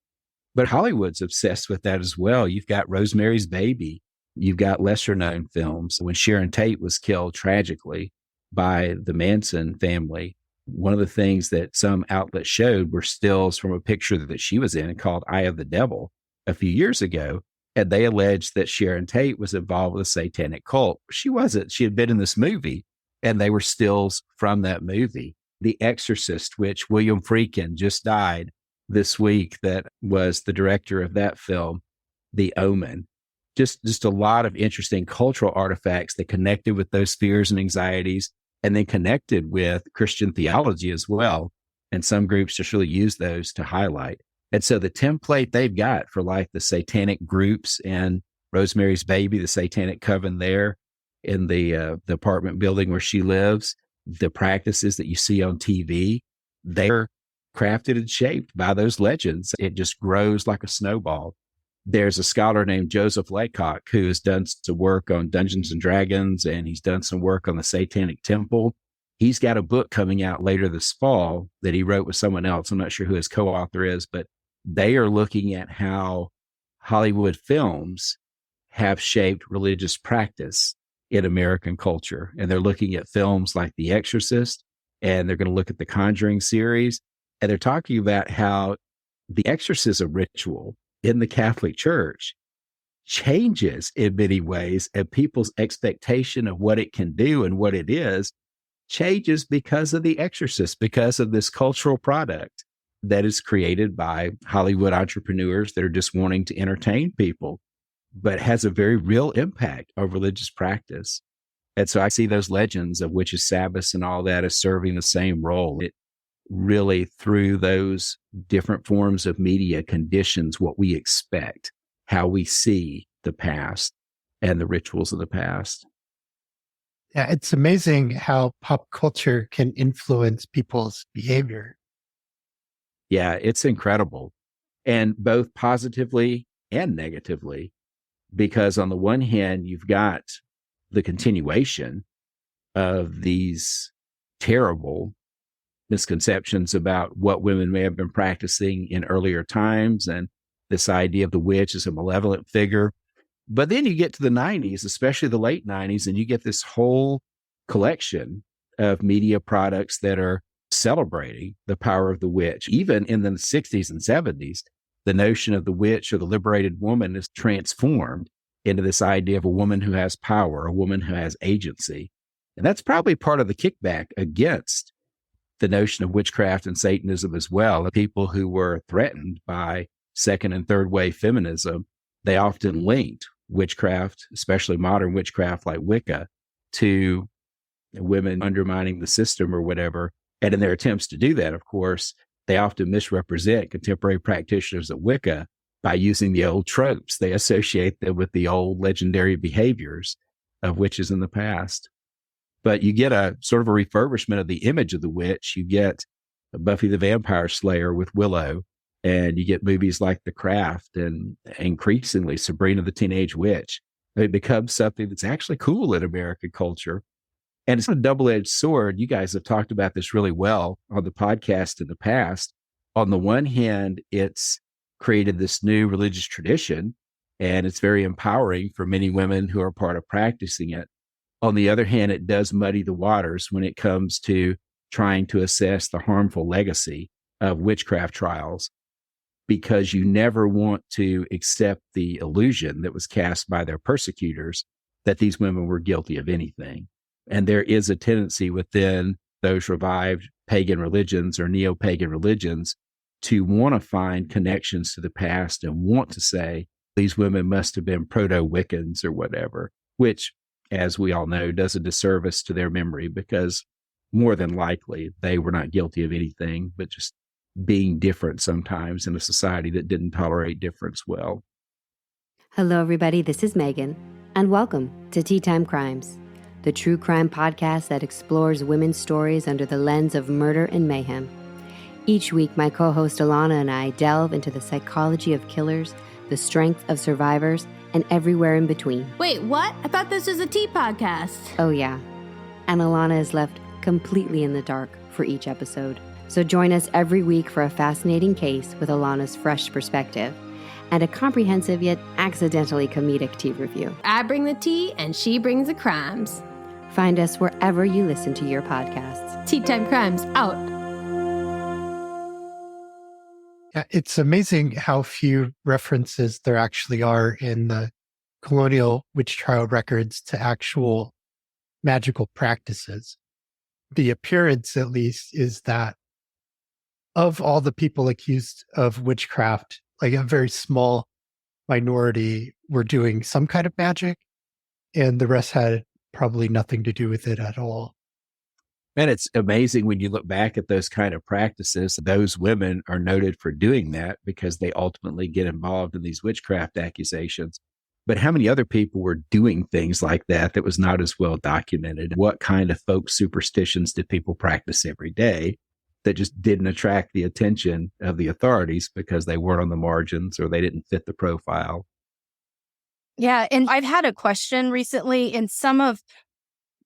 But Hollywood's obsessed with that as well. You've got Rosemary's Baby. You've got lesser known films. When Sharon Tate was killed tragically by the Manson family, one of the things that some outlets showed were stills from a picture that she was in called Eye of the Devil a few years ago. And they alleged that Sharon Tate was involved with a satanic cult. She wasn't. She had been in this movie, and they were stills from that movie. The Exorcist, which William Friedkin just died this week, that was the director of that film, The Omen. Just a lot of interesting cultural artifacts that connected with those fears and anxieties, and then connected with Christian theology as well. And some groups just really use those to highlight. And so the template they've got for like the satanic groups and Rosemary's Baby, the satanic coven there in the apartment building where she lives, the practices that you see on TV, they're crafted and shaped by those legends. It just grows like a snowball. There's a scholar named Joseph Laycock who has done some work on Dungeons and Dragons, and he's done some work on the Satanic Temple. He's got a book coming out later this fall that he wrote with someone else. I'm not sure who his co-author is, but they are looking at how Hollywood films have shaped religious practice in American culture. And they're looking at films like The Exorcist, and they're going to look at the Conjuring series. And they're talking about how the exorcism ritual in the Catholic Church changes in many ways, and people's expectation of what it can do and what it is changes because of The Exorcist, because of this cultural product that is created by Hollywood entrepreneurs that are just wanting to entertain people, but has a very real impact on religious practice. And so I see those legends of witches' Sabbaths and all that as serving the same role. It really, through those different forms of media, conditions what we expect, how we see the past and the rituals of the past. Yeah, it's amazing how pop culture can influence people's behavior. Yeah, it's incredible. And both positively and negatively, because on the one hand, you've got the continuation of these terrible misconceptions about what women may have been practicing in earlier times and this idea of the witch as a malevolent figure. But then you get to the 90s, especially the late 90s, and you get this whole collection of media products that are celebrating the power of the witch. Even in the 60s and 70s, the notion of the witch or the liberated woman is transformed into this idea of a woman who has power, a woman who has agency. And that's probably part of the kickback against the notion of witchcraft and Satanism as well. The people who were threatened by second and third wave feminism, they often linked witchcraft, especially modern witchcraft like Wicca, to women undermining the system or whatever. And in their attempts to do that, of course, they often misrepresent contemporary practitioners of Wicca by using the old tropes. They associate them with the old legendary behaviors of witches in the past. But you get a sort of a refurbishment of the image of the witch. You get Buffy the Vampire Slayer with Willow, and you get movies like The Craft and increasingly Sabrina the Teenage Witch. It becomes something that's actually cool in American culture. And it's a double-edged sword. You guys have talked about this really well on the podcast in the past. On the one hand, it's created this new religious tradition, and it's very empowering for many women who are part of practicing it. On the other hand, it does muddy the waters when it comes to trying to assess the harmful legacy of witchcraft trials, because you never want to accept the illusion that was cast by their persecutors that these women were guilty of anything. And there is a tendency within those revived pagan religions or neo-pagan religions to want to find connections to the past and want to say these women must have been proto-Wiccans or whatever, which, as we all know, does a disservice to their memory, because more than likely they were not guilty of anything but just being different sometimes in a society that didn't tolerate difference well. Hello, everybody. This is Megan, and welcome to Tea Time Crimes, the true crime podcast that explores women's stories under the lens of murder and mayhem. Each week, my co-host Alana and I delve into the psychology of killers, the strength of survivors, and everywhere in between. Wait, what? I thought this was a tea podcast. Oh, yeah. And Alana is left completely in the dark for each episode. So join us every week for a fascinating case with Alana's fresh perspective and a comprehensive yet accidentally comedic tea review. I bring the tea and she brings the crimes. Find us wherever you listen to your podcasts. Tea Time Crimes out. Yeah, it's amazing how few references there actually are in the colonial witch trial records to actual magical practices. The appearance, at least, is that of all the people accused of witchcraft, like a very small minority were doing some kind of magic, and the rest had probably nothing to do with it at all. And it's amazing when you look back at those kind of practices, those women are noted for doing that because they ultimately get involved in these witchcraft accusations. But how many other people were doing things like that was not as well documented? What kind of folk superstitions did people practice every day that just didn't attract the attention of the authorities because they weren't on the margins or they didn't fit the profile? Yeah. And I've had a question recently, and some of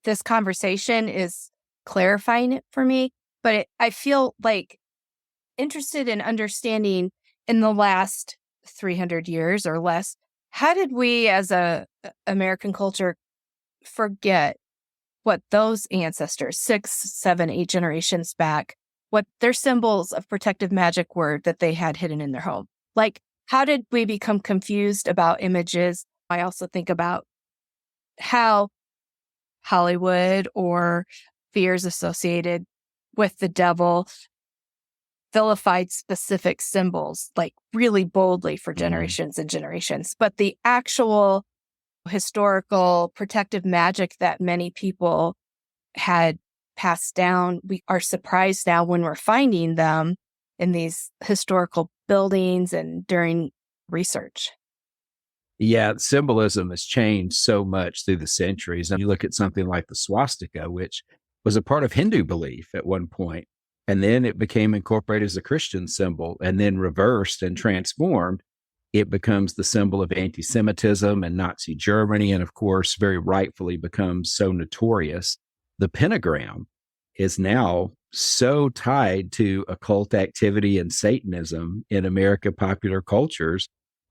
this conversation is clarifying it for me, but I feel like interested in understanding in the last 300 years or less, how did we as a American culture forget what those ancestors, 6, 7, 8 generations back, what their symbols of protective magic were that they had hidden in their home? Like, how did we become confused about images? I also think about how Hollywood or fears associated with the devil vilified specific symbols, like really boldly for generations and generations. But the actual historical protective magic that many people had passed down, we are surprised now when we're finding them in these historical buildings and during research. Yeah, symbolism has changed so much through the centuries. And you look at something like the swastika, which was a part of Hindu belief at one point, and then it became incorporated as a Christian symbol, and then reversed and transformed. It becomes the symbol of anti-Semitism and Nazi Germany, and of course, very rightfully becomes so notorious. The pentagram is now so tied to occult activity and Satanism in American popular cultures.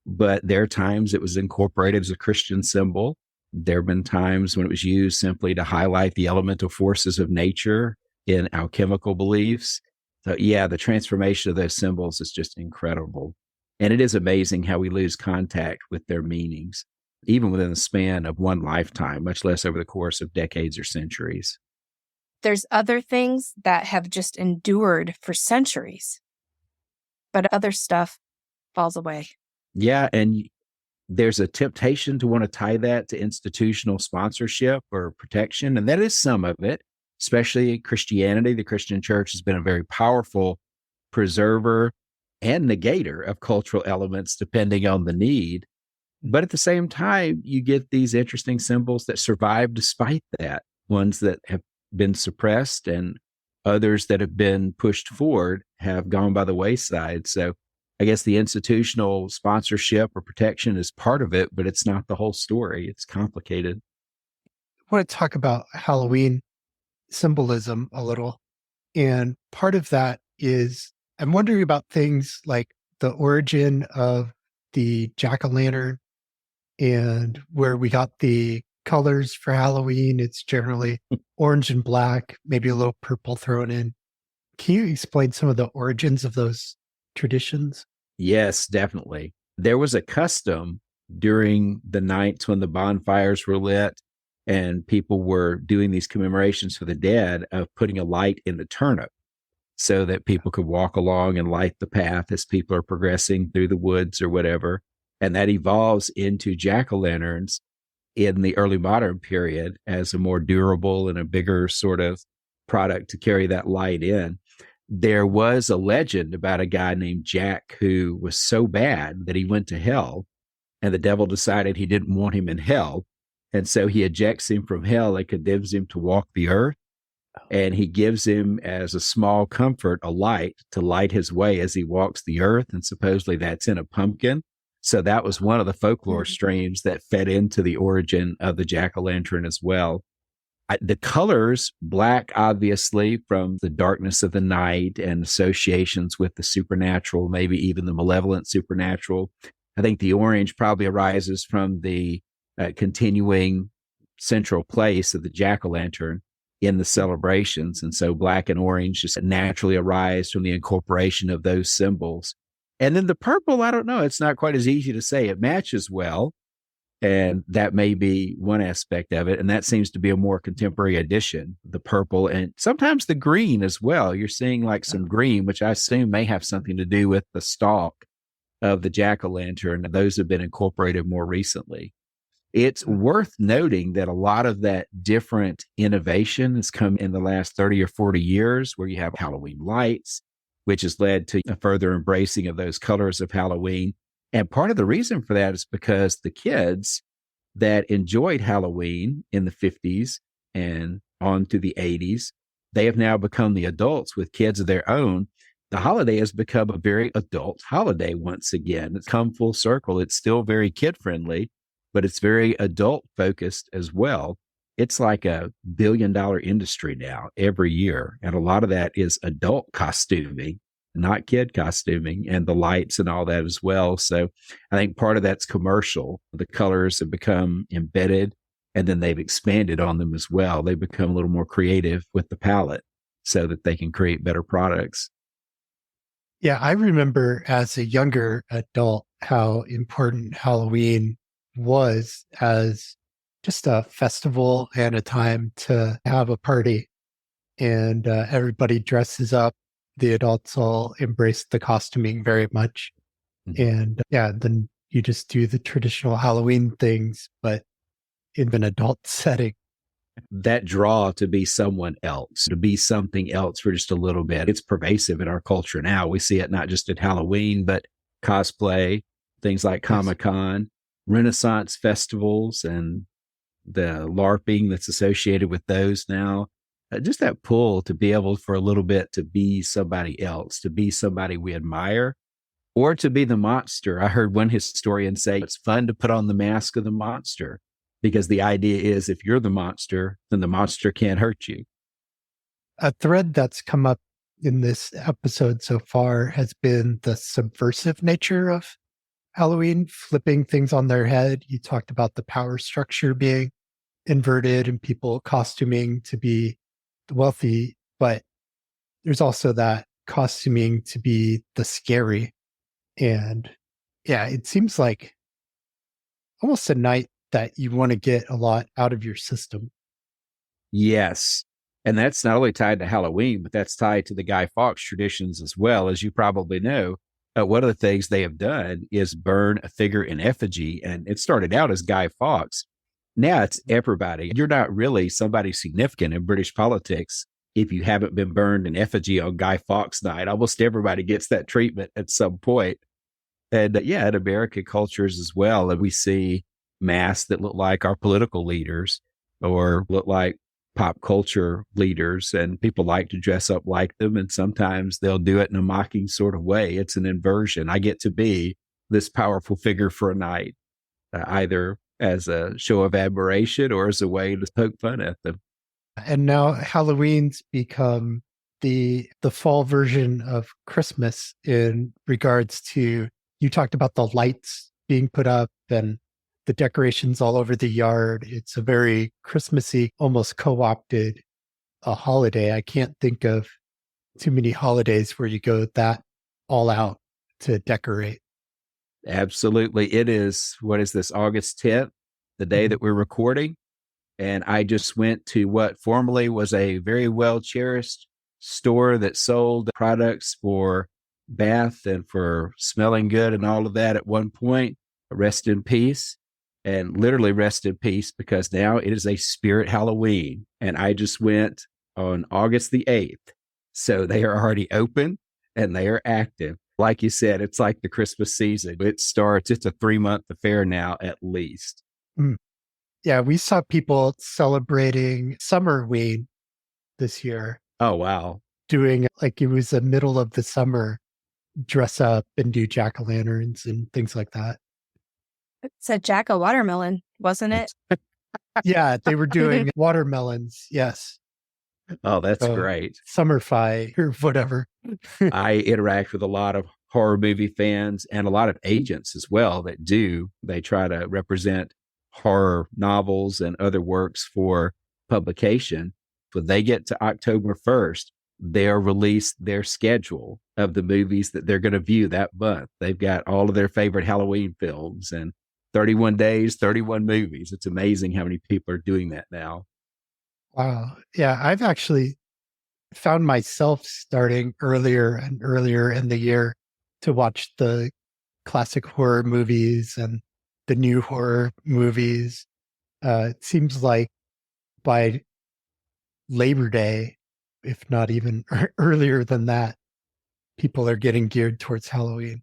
But there are times it was incorporated as a Christian symbol. There have been times when it was used simply to highlight the elemental forces of nature in alchemical beliefs. So yeah, the transformation of those symbols is just incredible. And it is amazing how we lose contact with their meanings, even within the span of one lifetime, much less over the course of decades or centuries. There's other things that have just endured for centuries, but other stuff falls away. Yeah, and there's a temptation to want to tie that to institutional sponsorship or protection, and that is some of it, especially Christianity. The Christian church has been a very powerful preserver and negator of cultural elements depending on the need. But at the same time, you get these interesting symbols that survive despite that, ones that have been suppressed and others that have been pushed forward have gone by the wayside. So I guess the institutional sponsorship or protection is part of it, but it's not the whole story. It's complicated. I want to talk about Halloween symbolism a little. And part of that is I'm wondering about things like the origin of the jack-o'-lantern and where we got the colors for Halloween. It's generally orange and black, maybe a little purple thrown in. Can you explain some of the origins of those traditions? Yes, definitely. There was a custom during the nights when the bonfires were lit and people were doing these commemorations for the dead of putting a light in the turnip so that people could walk along and light the path as people are progressing through the woods or whatever. And that evolves into jack-o'-lanterns in the early modern period as a more durable and a bigger sort of product to carry that light in. There was a legend about a guy named Jack who was so bad that he went to hell, and the devil decided he didn't want him in hell. And so he ejects him from hell and condemns him to walk the earth. And he gives him as a small comfort a light to light his way as he walks the earth. And supposedly that's in a pumpkin. So that was one of the folklore streams that fed into the origin of the jack-o'-lantern as well. The colors, black, obviously, from the darkness of the night and associations with the supernatural, maybe even the malevolent supernatural. I think the orange probably arises from the continuing central place of the jack-o'-lantern in the celebrations. And so black and orange just naturally arise from the incorporation of those symbols. And then the purple, I don't know, it's not quite as easy to say. It matches well. And that may be one aspect of it. And that seems to be a more contemporary addition, the purple and sometimes the green as well. You're seeing like some green, which I assume may have something to do with the stalk of the jack-o'-lantern. Those have been incorporated more recently. It's worth noting that a lot of that different innovation has come in the last 30 or 40 years, where you have Halloween lights, which has led to a further embracing of those colors of Halloween. And part of the reason for that is because the kids that enjoyed Halloween in the 50s and on to the 80s, they have now become the adults with kids of their own. The holiday has become a very adult holiday once again. It's come full circle. It's still very kid-friendly, but it's very adult-focused as well. It's like a billion-dollar industry now every year. And a lot of that is adult costuming, not kid costuming, and the lights and all that as well. So I think part of that's commercial. The colors have become embedded, and then they've expanded on them as well. They've become a little more creative with the palette so that they can create better products. Yeah, I remember as a younger adult how important Halloween was as just a festival and a time to have a party. And everybody dresses up. The adults all embrace the costuming very much. Mm-hmm. And yeah, then you just do the traditional Halloween things, but in an adult setting. That draw to be someone else, to be something else for just a little bit. It's pervasive in our culture now. We see it not just at Halloween, but cosplay, things like Comic-Con, Renaissance festivals, and the LARPing that's associated with those now. Just that pull to be able for a little bit to be somebody else, to be somebody we admire, or to be the monster. I heard one historian say it's fun to put on the mask of the monster, because the idea is if you're the monster, then the monster can't hurt you. A thread that's come up in this episode so far has been the subversive nature of Halloween, flipping things on their head. You talked about the power structure being inverted and people costuming to be wealthy, but there's also that costuming to be the scary. And yeah, it seems like almost a night that you want to get a lot out of your system. Yes. And that's not only tied to Halloween, but that's tied to the Guy Fawkes traditions as well. As you probably know, one of the things they have done is burn a figure in effigy. And it started out as Guy Fawkes. Now it's everybody. You're not really somebody significant in British politics if you haven't been burned in effigy on Guy Fawkes night. Almost everybody gets that treatment at some point. And in American cultures as well, and we see masks that look like our political leaders or look like pop culture leaders, and people like to dress up like them. And sometimes they'll do it in a mocking sort of way. It's an inversion. I get to be this powerful figure for a night, either as a show of admiration or as a way to poke fun at them. And now Halloween's become the fall version of Christmas in regards to, you talked about the lights being put up and the decorations all over the yard. It's a very Christmassy, almost co-opted a holiday. I can't think of too many holidays where you go that all out to decorate. Absolutely. It is, what is this, August 10th, the day that we're recording. And I just went to what formerly was a very well cherished store that sold products for bath and for smelling good and all of that at one point. Rest in peace. And literally rest in peace, because now it is a spirit Halloween. And I just went on August the 8th. So they are already open and they are active. Like you said, it's like the Christmas season. It starts, it's a 3-month affair now, at least. Yeah, we saw people celebrating Summerween this year. Oh, wow. Doing like it was the middle of the summer, dress up and do jack-o'-lanterns and things like that. It said jack-o'-watermelon, wasn't it? Yeah, they were doing watermelons. Yes. Oh, that's great. Summerfy or whatever. I interact with a lot of horror movie fans and a lot of agents as well that do. They try to represent horror novels and other works for publication. When they get to October 1st, they'll release their schedule of the movies that they're going to view that month. They've got all of their favorite Halloween films and 31 days, 31 movies. It's amazing how many people are doing that now. Wow. Yeah, I've actually found myself starting earlier and earlier in the year to watch the classic horror movies and the new horror movies. It seems like by Labor Day, if not even earlier than that, people are getting geared towards Halloween.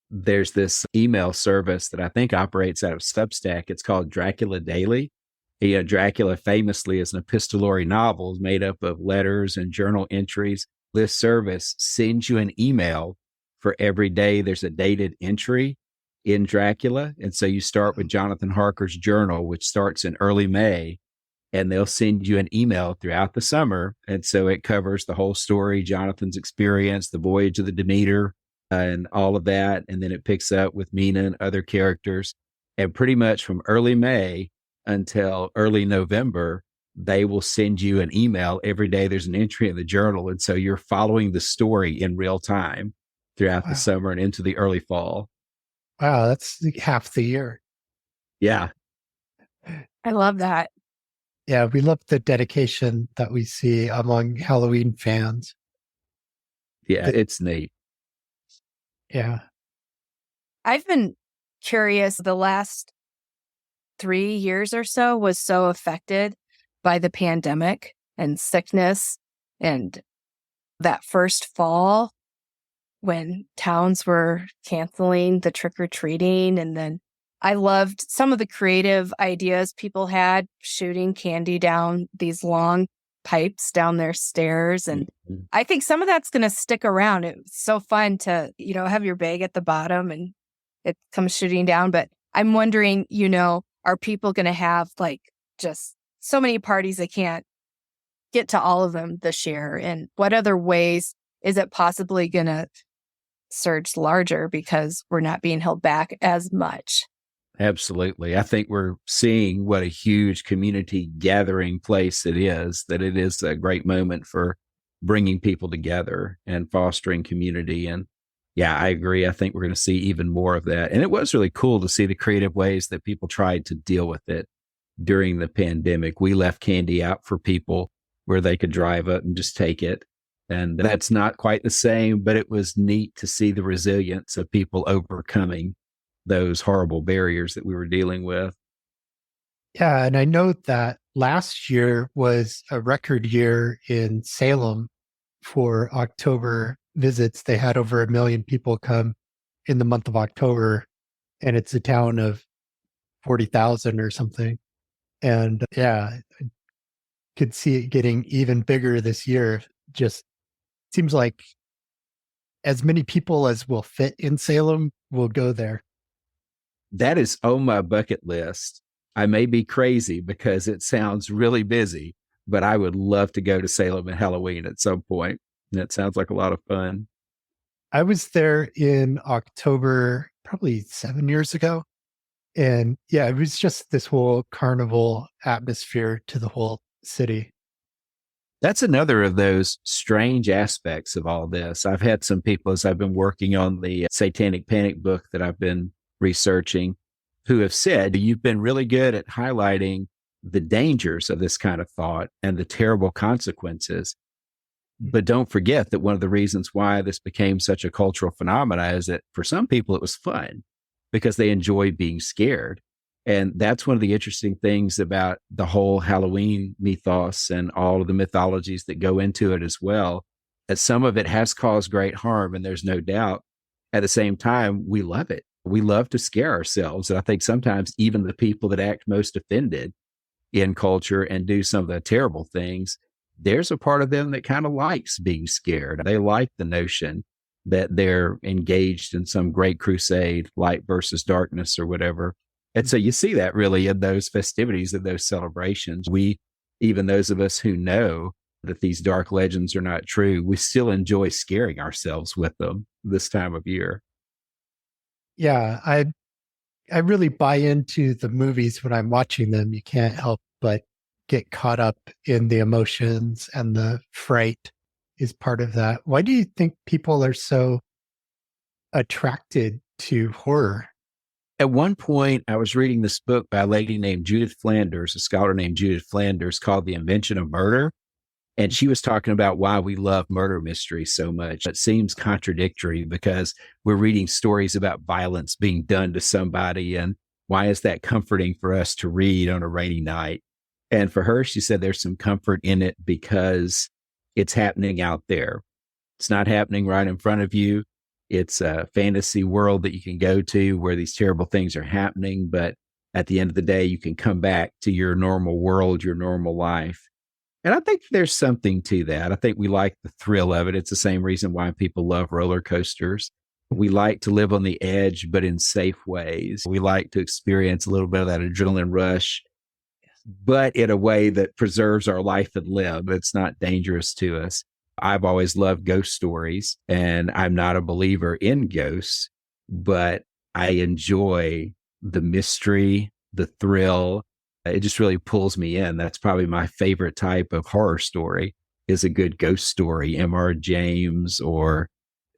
There's this email service that I think operates out of Substack. It's called Dracula Daily. Dracula famously is an epistolary novel made up of letters and journal entries. This service sends you an email for every day. There's a dated entry in Dracula. And so you start with Jonathan Harker's journal, which starts in early May, and they'll send you an email throughout the summer. And so it covers the whole story, Jonathan's experience, the voyage of the Demeter, and all of that. And then it picks up with Mina and other characters. And pretty much from early May until early November, they will send you an email every day. There's an entry in the journal. And so you're following the story in real time throughout the summer and into the early fall. Wow, that's half the year. Yeah. I love that. Yeah, we love the dedication that we see among Halloween fans. Yeah, it's neat. Yeah. I've been curious. The last 3 years or so was so affected by the pandemic and sickness, and that first fall when towns were canceling the trick-or-treating. And then I loved some of the creative ideas people had, shooting candy down these long pipes down their stairs. And I think some of that's going to stick around. It's so fun to, have your bag at the bottom and it comes shooting down. But I'm wondering, are people going to have like just so many parties they can't get to all of them this year? And what other ways is it possibly going to surge larger because we're not being held back as much? Absolutely. I think we're seeing what a huge community gathering place it is, that it is a great moment for bringing people together and fostering community. And yeah, I agree. I think we're going to see even more of that. And it was really cool to see the creative ways that people tried to deal with it during the pandemic. We left candy out for people where they could drive up and just take it. And that's not quite the same, but it was neat to see the resilience of people overcoming those horrible barriers that we were dealing with. Yeah, and I know that last year was a record year in Salem for October visits. They had over 1 million people come in the month of October, and it's a town of 40,000 or something. And yeah, I could see it getting even bigger this year. Just seems like as many people as will fit in Salem will go there. That is on my bucket list. I may be crazy because it sounds really busy, but I would love to go to Salem at Halloween at some point. That sounds like a lot of fun. I was there in October, probably 7 years ago. And yeah, it was just this whole carnival atmosphere to the whole city. That's another of those strange aspects of all this. I've had some people, as I've been working on the Satanic Panic book that I've been researching, who have said, you've been really good at highlighting the dangers of this kind of thought and the terrible consequences. But don't forget that one of the reasons why this became such a cultural phenomenon is that for some people it was fun because they enjoy being scared. And that's one of the interesting things about the whole Halloween mythos and all of the mythologies that go into it as well, that some of it has caused great harm, and there's no doubt. At the same time, we love it. We love to scare ourselves. And I think sometimes even the people that act most offended in culture and do some of the terrible things, there's a part of them that kind of likes being scared. They like the notion that they're engaged in some great crusade, light versus darkness or whatever. And so you see that really in those festivities and those celebrations. We, even those of us who know that these dark legends are not true, we still enjoy scaring ourselves with them this time of year. Yeah, I really buy into the movies when I'm watching them. You can't help but get caught up in the emotions, and the fright is part of that. Why do you think people are so attracted to horror? At one point, I was reading this book by a lady named Judith Flanders, a scholar named Judith Flanders, called The Invention of Murder. And she was talking about why we love murder mysteries so much. It seems contradictory because we're reading stories about violence being done to somebody. And why is that comforting for us to read on a rainy night? And for her, she said there's some comfort in it because it's happening out there. It's not happening right in front of you. It's a fantasy world that you can go to where these terrible things are happening. But at the end of the day, you can come back to your normal world, your normal life. And I think there's something to that. I think we like the thrill of it. It's the same reason why people love roller coasters. We like to live on the edge, but in safe ways. We like to experience a little bit of that adrenaline rush, but in a way that preserves our life and limb. It's not dangerous to us. I've always loved ghost stories, and I'm not a believer in ghosts, but I enjoy the mystery, the thrill. It just really pulls me in. That's probably my favorite type of horror story, is a good ghost story, M.R. James or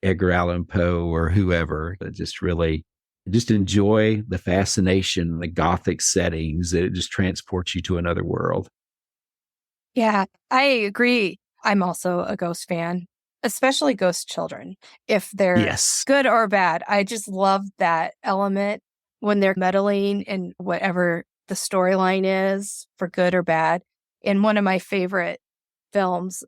Edgar Allan Poe or whoever. I just enjoy the fascination, the Gothic settings. It just transports you to another world. Yeah, I agree. I'm also a ghost fan, especially ghost children. If they're Yes. good or bad, I just love that element when they're meddling in whatever the storyline is, for good or bad. And one of my favorite films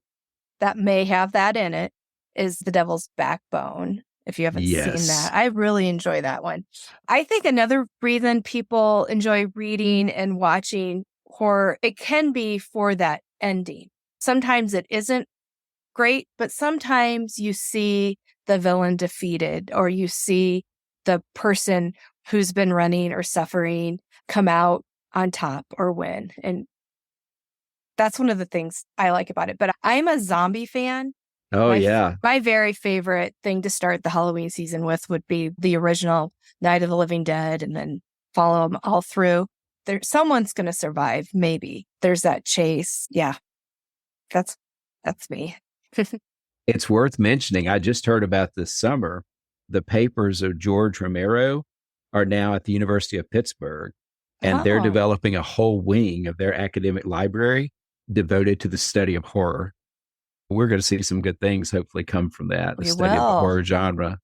that may have that in it is The Devil's Backbone. If you haven't seen that, I really enjoy that one. I think another reason people enjoy reading and watching horror, it can be for that ending. Sometimes it isn't great, but sometimes you see the villain defeated, or you see the person who's been running or suffering come out on top or win. And That's one of the things I like about it. But I'm a zombie fan. Oh, yeah. My very favorite thing to start the Halloween season with would be the original Night of the Living Dead, and then follow them all through. Someone's going to survive, maybe. There's that chase. Yeah, that's me. It's worth mentioning. I just heard about this summer. The papers of George Romero are now at the University of Pittsburgh, and they're developing a whole wing of their academic library devoted to the study of horror. We're going to see some good things hopefully come from that, the study of the horror genre.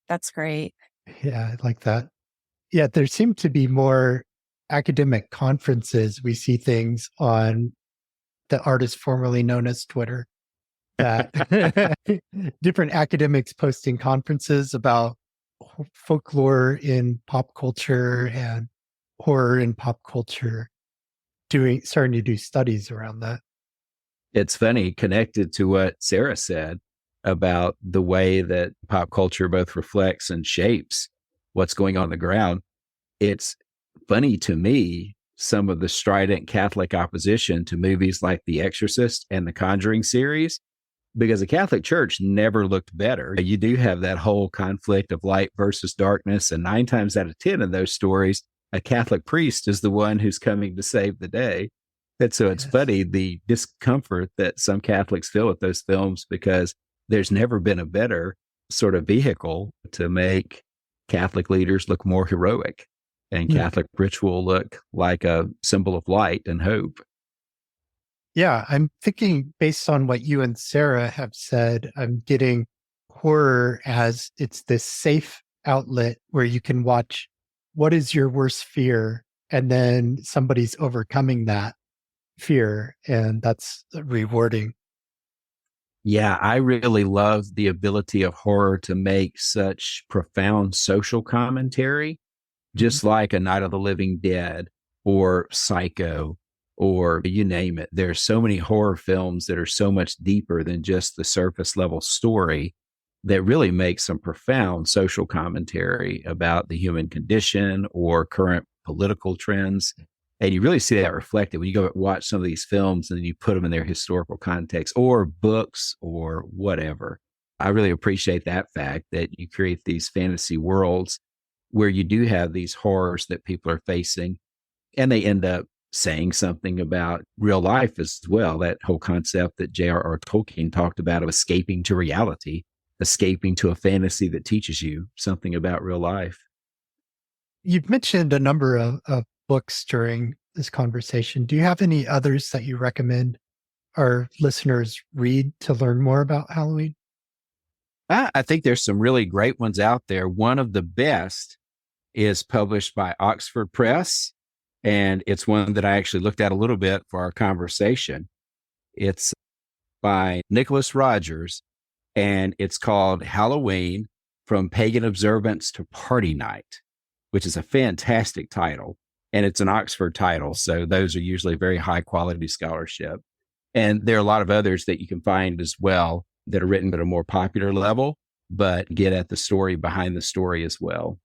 That's great. Yeah, I like that. Yeah, there seem to be more academic conferences. We see things on the artist formerly known as Twitter, that different academics posting conferences about folklore in pop culture and horror in pop culture, starting to do studies around that. It's funny, connected to what Sarah said about the way that pop culture both reflects and shapes what's going on the ground. It's funny to me, some of the strident Catholic opposition to movies like The Exorcist and the Conjuring series, because the Catholic Church never looked better. You do have that whole conflict of light versus darkness, and 9 times out of 10 in those stories, a Catholic priest is the one who's coming to save the day. And so it's funny, the discomfort that some Catholics feel with those films, because there's never been a better sort of vehicle to make Catholic leaders look more heroic and Catholic ritual look like a symbol of light and hope. Yeah, I'm thinking based on what you and Sarah have said, I'm getting horror as it's this safe outlet where you can watch what is your worst fear, and then somebody's overcoming that fear, and that's rewarding. Yeah, I really love the ability of horror to make such profound social commentary, just like A Night of the Living Dead or Psycho, or you name it. There's so many horror films that are so much deeper than just the surface level story that really make some profound social commentary about the human condition or current political trends. And you really see that reflected when you go watch some of these films and you put them in their historical context or books or whatever. I really appreciate that fact that you create these fantasy worlds where you do have these horrors that people are facing, and they end up saying something about real life as well. That whole concept that J.R.R. Tolkien talked about of escaping to reality, escaping to a fantasy that teaches you something about real life. You've mentioned a number of books during this conversation. Do you have any others that you recommend our listeners read to learn more about Halloween? I think there's some really great ones out there. One of the best is published by Oxford Press, and it's one that I actually looked at a little bit for our conversation. It's by Nicholas Rogers, and it's called Halloween: From Pagan Observance to Party Night, which is a fantastic title. And it's an Oxford title, so those are usually very high quality scholarship. And there are a lot of others that you can find as well that are written at a more popular level, but get at the story behind the story as well.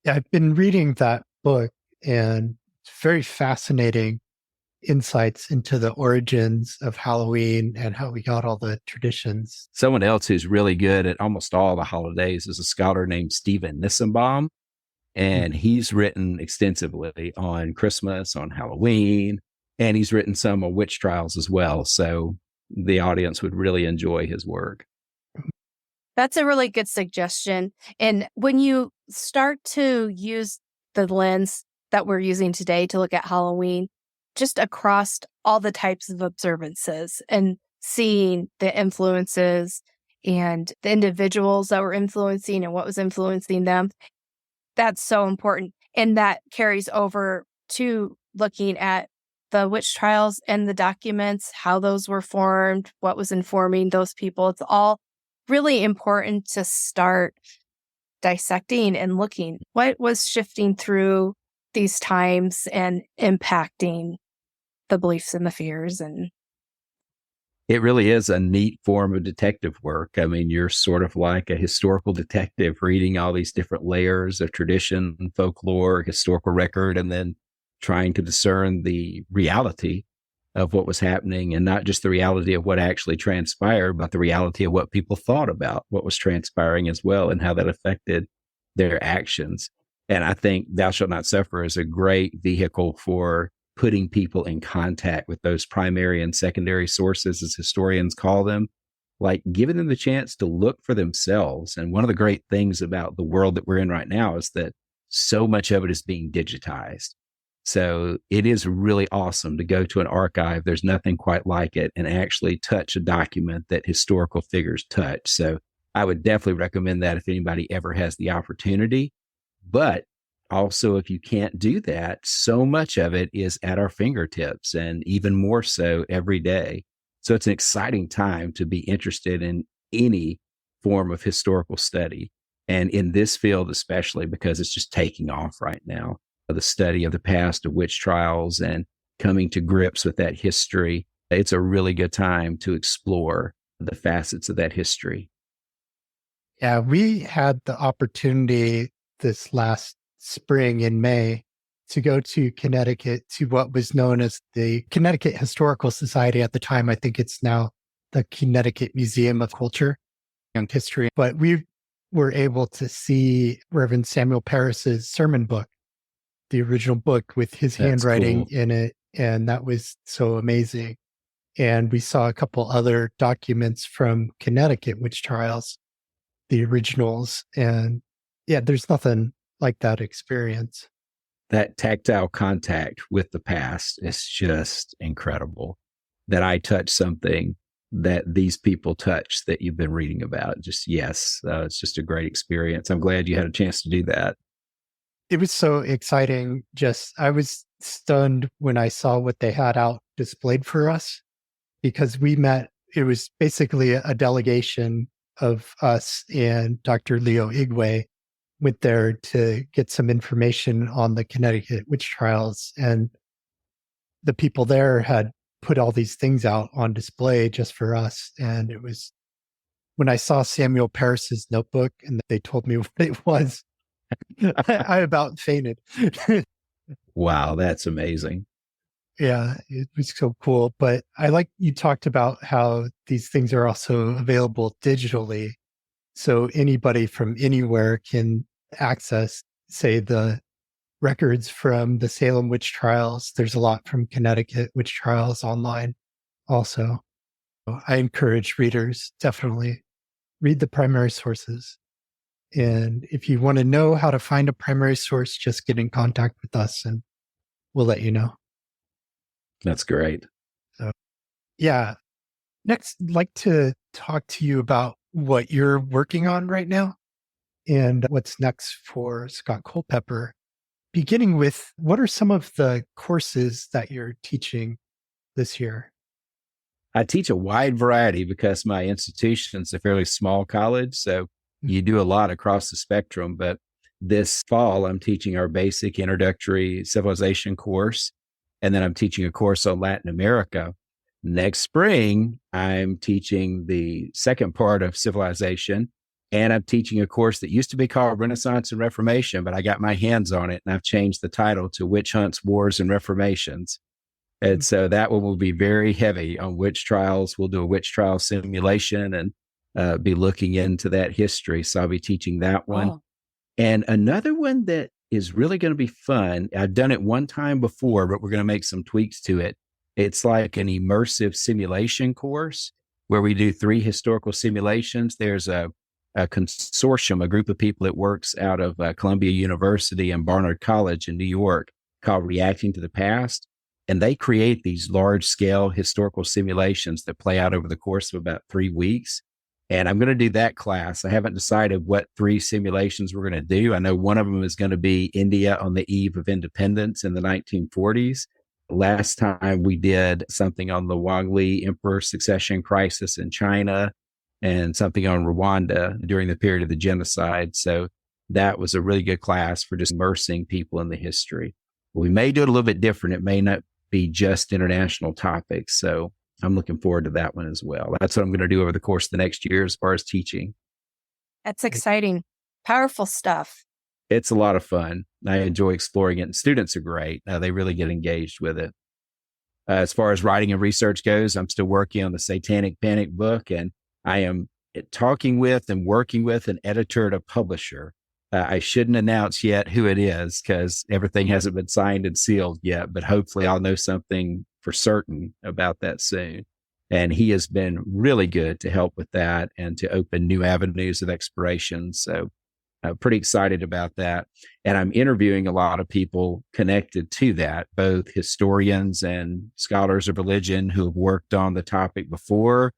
Yeah, I've been reading that book, and it's very fascinating insights into the origins of Halloween and how we got all the traditions. Someone else who's really good at almost all the holidays is a scholar named Stephen Nissenbaum. And he's written extensively on Christmas, on Halloween, and he's written some on witch trials as well. So the audience would really enjoy his work. That's a really good suggestion. And when you start to use the lens that we're using today to look at Halloween, just across all the types of observances and seeing the influences and the individuals that were influencing and what was influencing them, that's so important. And that carries over to looking at the witch trials and the documents, how those were formed, what was informing those people. It's all really important to start dissecting and looking what was shifting through these times and impacting the beliefs and the fears. And it really is a neat form of detective work. I mean, you're sort of like a historical detective reading all these different layers of tradition, folklore, historical record, and then trying to discern the reality of what was happening, and not just the reality of what actually transpired, but the reality of what people thought about what was transpiring as well, and how that affected their actions. And I think Thou Shalt Not Suffer is a great vehicle for putting people in contact with those primary and secondary sources, as historians call them, like giving them the chance to look for themselves. And one of the great things about the world that we're in right now is that so much of it is being digitized. So it is really awesome to go to an archive. There's nothing quite like it, and actually touch a document that historical figures touch. So I would definitely recommend that if anybody ever has the opportunity. But also, if you can't do that, so much of it is at our fingertips, and even more so every day. So it's an exciting time to be interested in any form of historical study. And in this field, especially because it's just taking off right now, the study of the past of witch trials and coming to grips with that history. It's a really good time to explore the facets of that history. Yeah, we had the opportunity this last spring in May to go to Connecticut to what was known as the Connecticut Historical Society at the time. I think it's now the Connecticut Museum of Culture and History. But we were able to see Reverend Samuel Parris's sermon book, the original book with his handwriting in it. And that was so amazing. And we saw a couple other documents from Connecticut witch trials, the originals. And yeah, there's nothing like that experience. That tactile contact with the past is just incredible. That I touch something that these people touch that you've been reading about. Just, yes, it's just a great experience. I'm glad you had a chance to do that. It was so exciting. I was stunned when I saw what they had out displayed for us, because it was basically a delegation of us and Dr. Leo Igwe went there to get some information on the Connecticut witch trials. And the people there had put all these things out on display just for us. And it was when I saw Samuel Parris's notebook and they told me what it was, I about fainted. Wow, that's amazing. Yeah, it was so cool. But I like you talked about how these things are also available digitally. So anybody from anywhere can access, say, the records from the Salem witch trials. There's a lot from Connecticut witch trials online also. I encourage readers, definitely read the primary sources. And if you want to know how to find a primary source, just get in contact with us and we'll let you know. That's great. So, yeah. Next, I'd like to talk to you about what you're working on right now and what's next for Scott Culpepper. Beginning with, what are some of the courses that you're teaching this year? I teach a wide variety because my institution's a fairly small college. So you do a lot across the spectrum. But this fall, I'm teaching our basic introductory civilization course. And then I'm teaching a course on Latin America. Next spring, I'm teaching the second part of civilization. And I'm teaching a course that used to be called Renaissance and Reformation, but I got my hands on it and I've changed the title to Witch Hunts, Wars, and Reformations. And so that one will be very heavy on witch trials. We'll do a witch trial simulation and be looking into that history. So I'll be teaching that one. Oh. And another one that is really going to be fun. I've done it one time before, but we're going to make some tweaks to it. It's like an immersive simulation course where we do 3 historical simulations. There's a consortium, a group of people that works out of Columbia University and Barnard College in New York called Reacting to the Past. And they create these large scale historical simulations that play out over the course of about 3 weeks. And I'm going to do that class. I haven't decided what 3 simulations we're going to do. I know one of them is going to be India on the eve of independence in the 1940s. Last time we did something on the Wang Li Emperor succession crisis in China and something on Rwanda during the period of the genocide. So that was a really good class for just immersing people in the history. We may do it a little bit different. It may not be just international topics. So I'm looking forward to that one as well. That's what I'm going to do over the course of the next year as far as teaching. That's exciting. Powerful stuff. It's a lot of fun. I enjoy exploring it. And students are great. They really get engaged with it. As far as writing and research goes, I'm still working on the Satanic Panic book, and I am talking with and working with an editor and a publisher. I shouldn't announce yet who it is because everything hasn't been signed and sealed yet, but hopefully I'll know something for certain about that soon. And he has been really good to help with that and to open new avenues of exploration. So I'm pretty excited about that. And I'm interviewing a lot of people connected to that, both historians and scholars of religion who have worked on the topic before,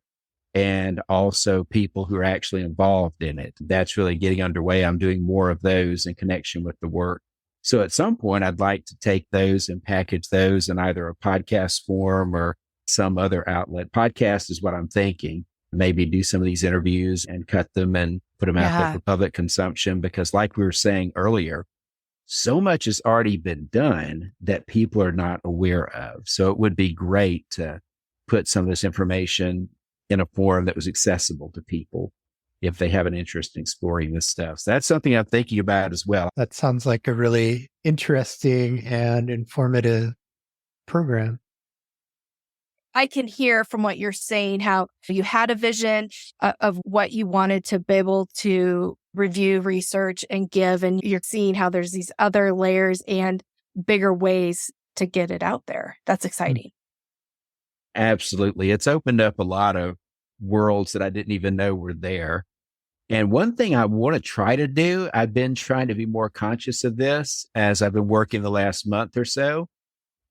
and also people who are actually involved in it. That's really getting underway. I'm doing more of those in connection with the work. So at some point, I'd like to take those and package those in either a podcast form or some other outlet. Podcast is what I'm thinking. Maybe do some of these interviews and cut them and put them out there for public consumption. Because like we were saying earlier, so much has already been done that people are not aware of. So it would be great to put some of this information in a form that was accessible to people if they have an interest in exploring this stuff. So that's something I'm thinking about as well. That sounds like a really interesting and informative program. I can hear from what you're saying how you had a vision of what you wanted to be able to review, research, and give. And you're seeing how there's these other layers and bigger ways to get it out there. That's exciting. Absolutely. It's opened up a lot of worlds that I didn't even know were there. And one thing I want to try to do, I've been trying to be more conscious of this as I've been working the last month or so,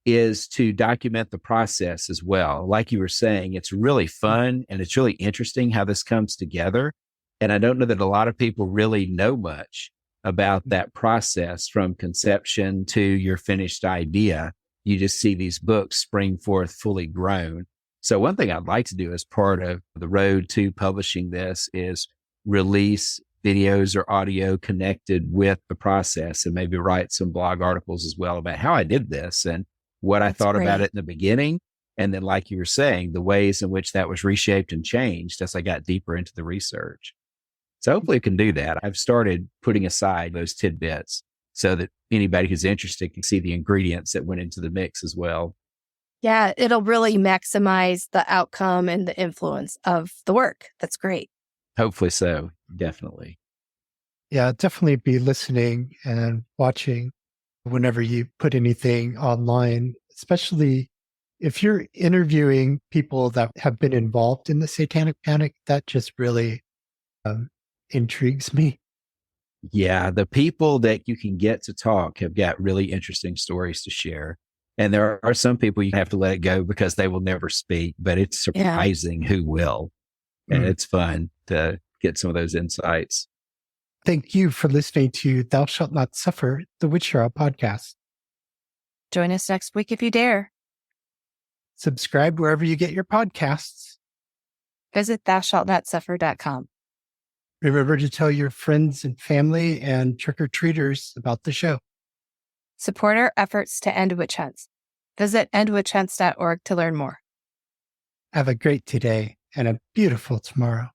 is to document the process as well. Like you were saying, it's really fun and it's really interesting how this comes together. And I don't know that a lot of people really know much about that process from conception to your finished idea. You just see these books spring forth fully grown. So one thing I'd like to do as part of the road to publishing this is release videos or audio connected with the process and maybe write some blog articles as well about how I did this and what I thought about it in the beginning. And then, like you were saying, the ways in which that was reshaped and changed as I got deeper into the research. So hopefully I can do that. I've started putting aside those tidbits so that anybody who's interested can see the ingredients that went into the mix as well. Yeah, it'll really maximize the outcome and the influence of the work. That's great. Hopefully so. Definitely. Yeah, definitely be listening and watching whenever you put anything online, especially if you're interviewing people that have been involved in the Satanic Panic. That just really intrigues me. Yeah, the people that you can get to talk have got really interesting stories to share. And there are some people you have to let it go because they will never speak, but it's surprising who will. And it's fun to get some of those insights. Thank you for listening to Thou Shalt Not Suffer, the Witch Trial podcast. Join us next week if you dare. Subscribe wherever you get your podcasts. Visit thoushalltnotsuffer.com. Remember to tell your friends and family and trick-or-treaters about the show. Support our efforts to end witch hunts. Visit endwitchhunts.org to learn more. Have a great today and a beautiful tomorrow.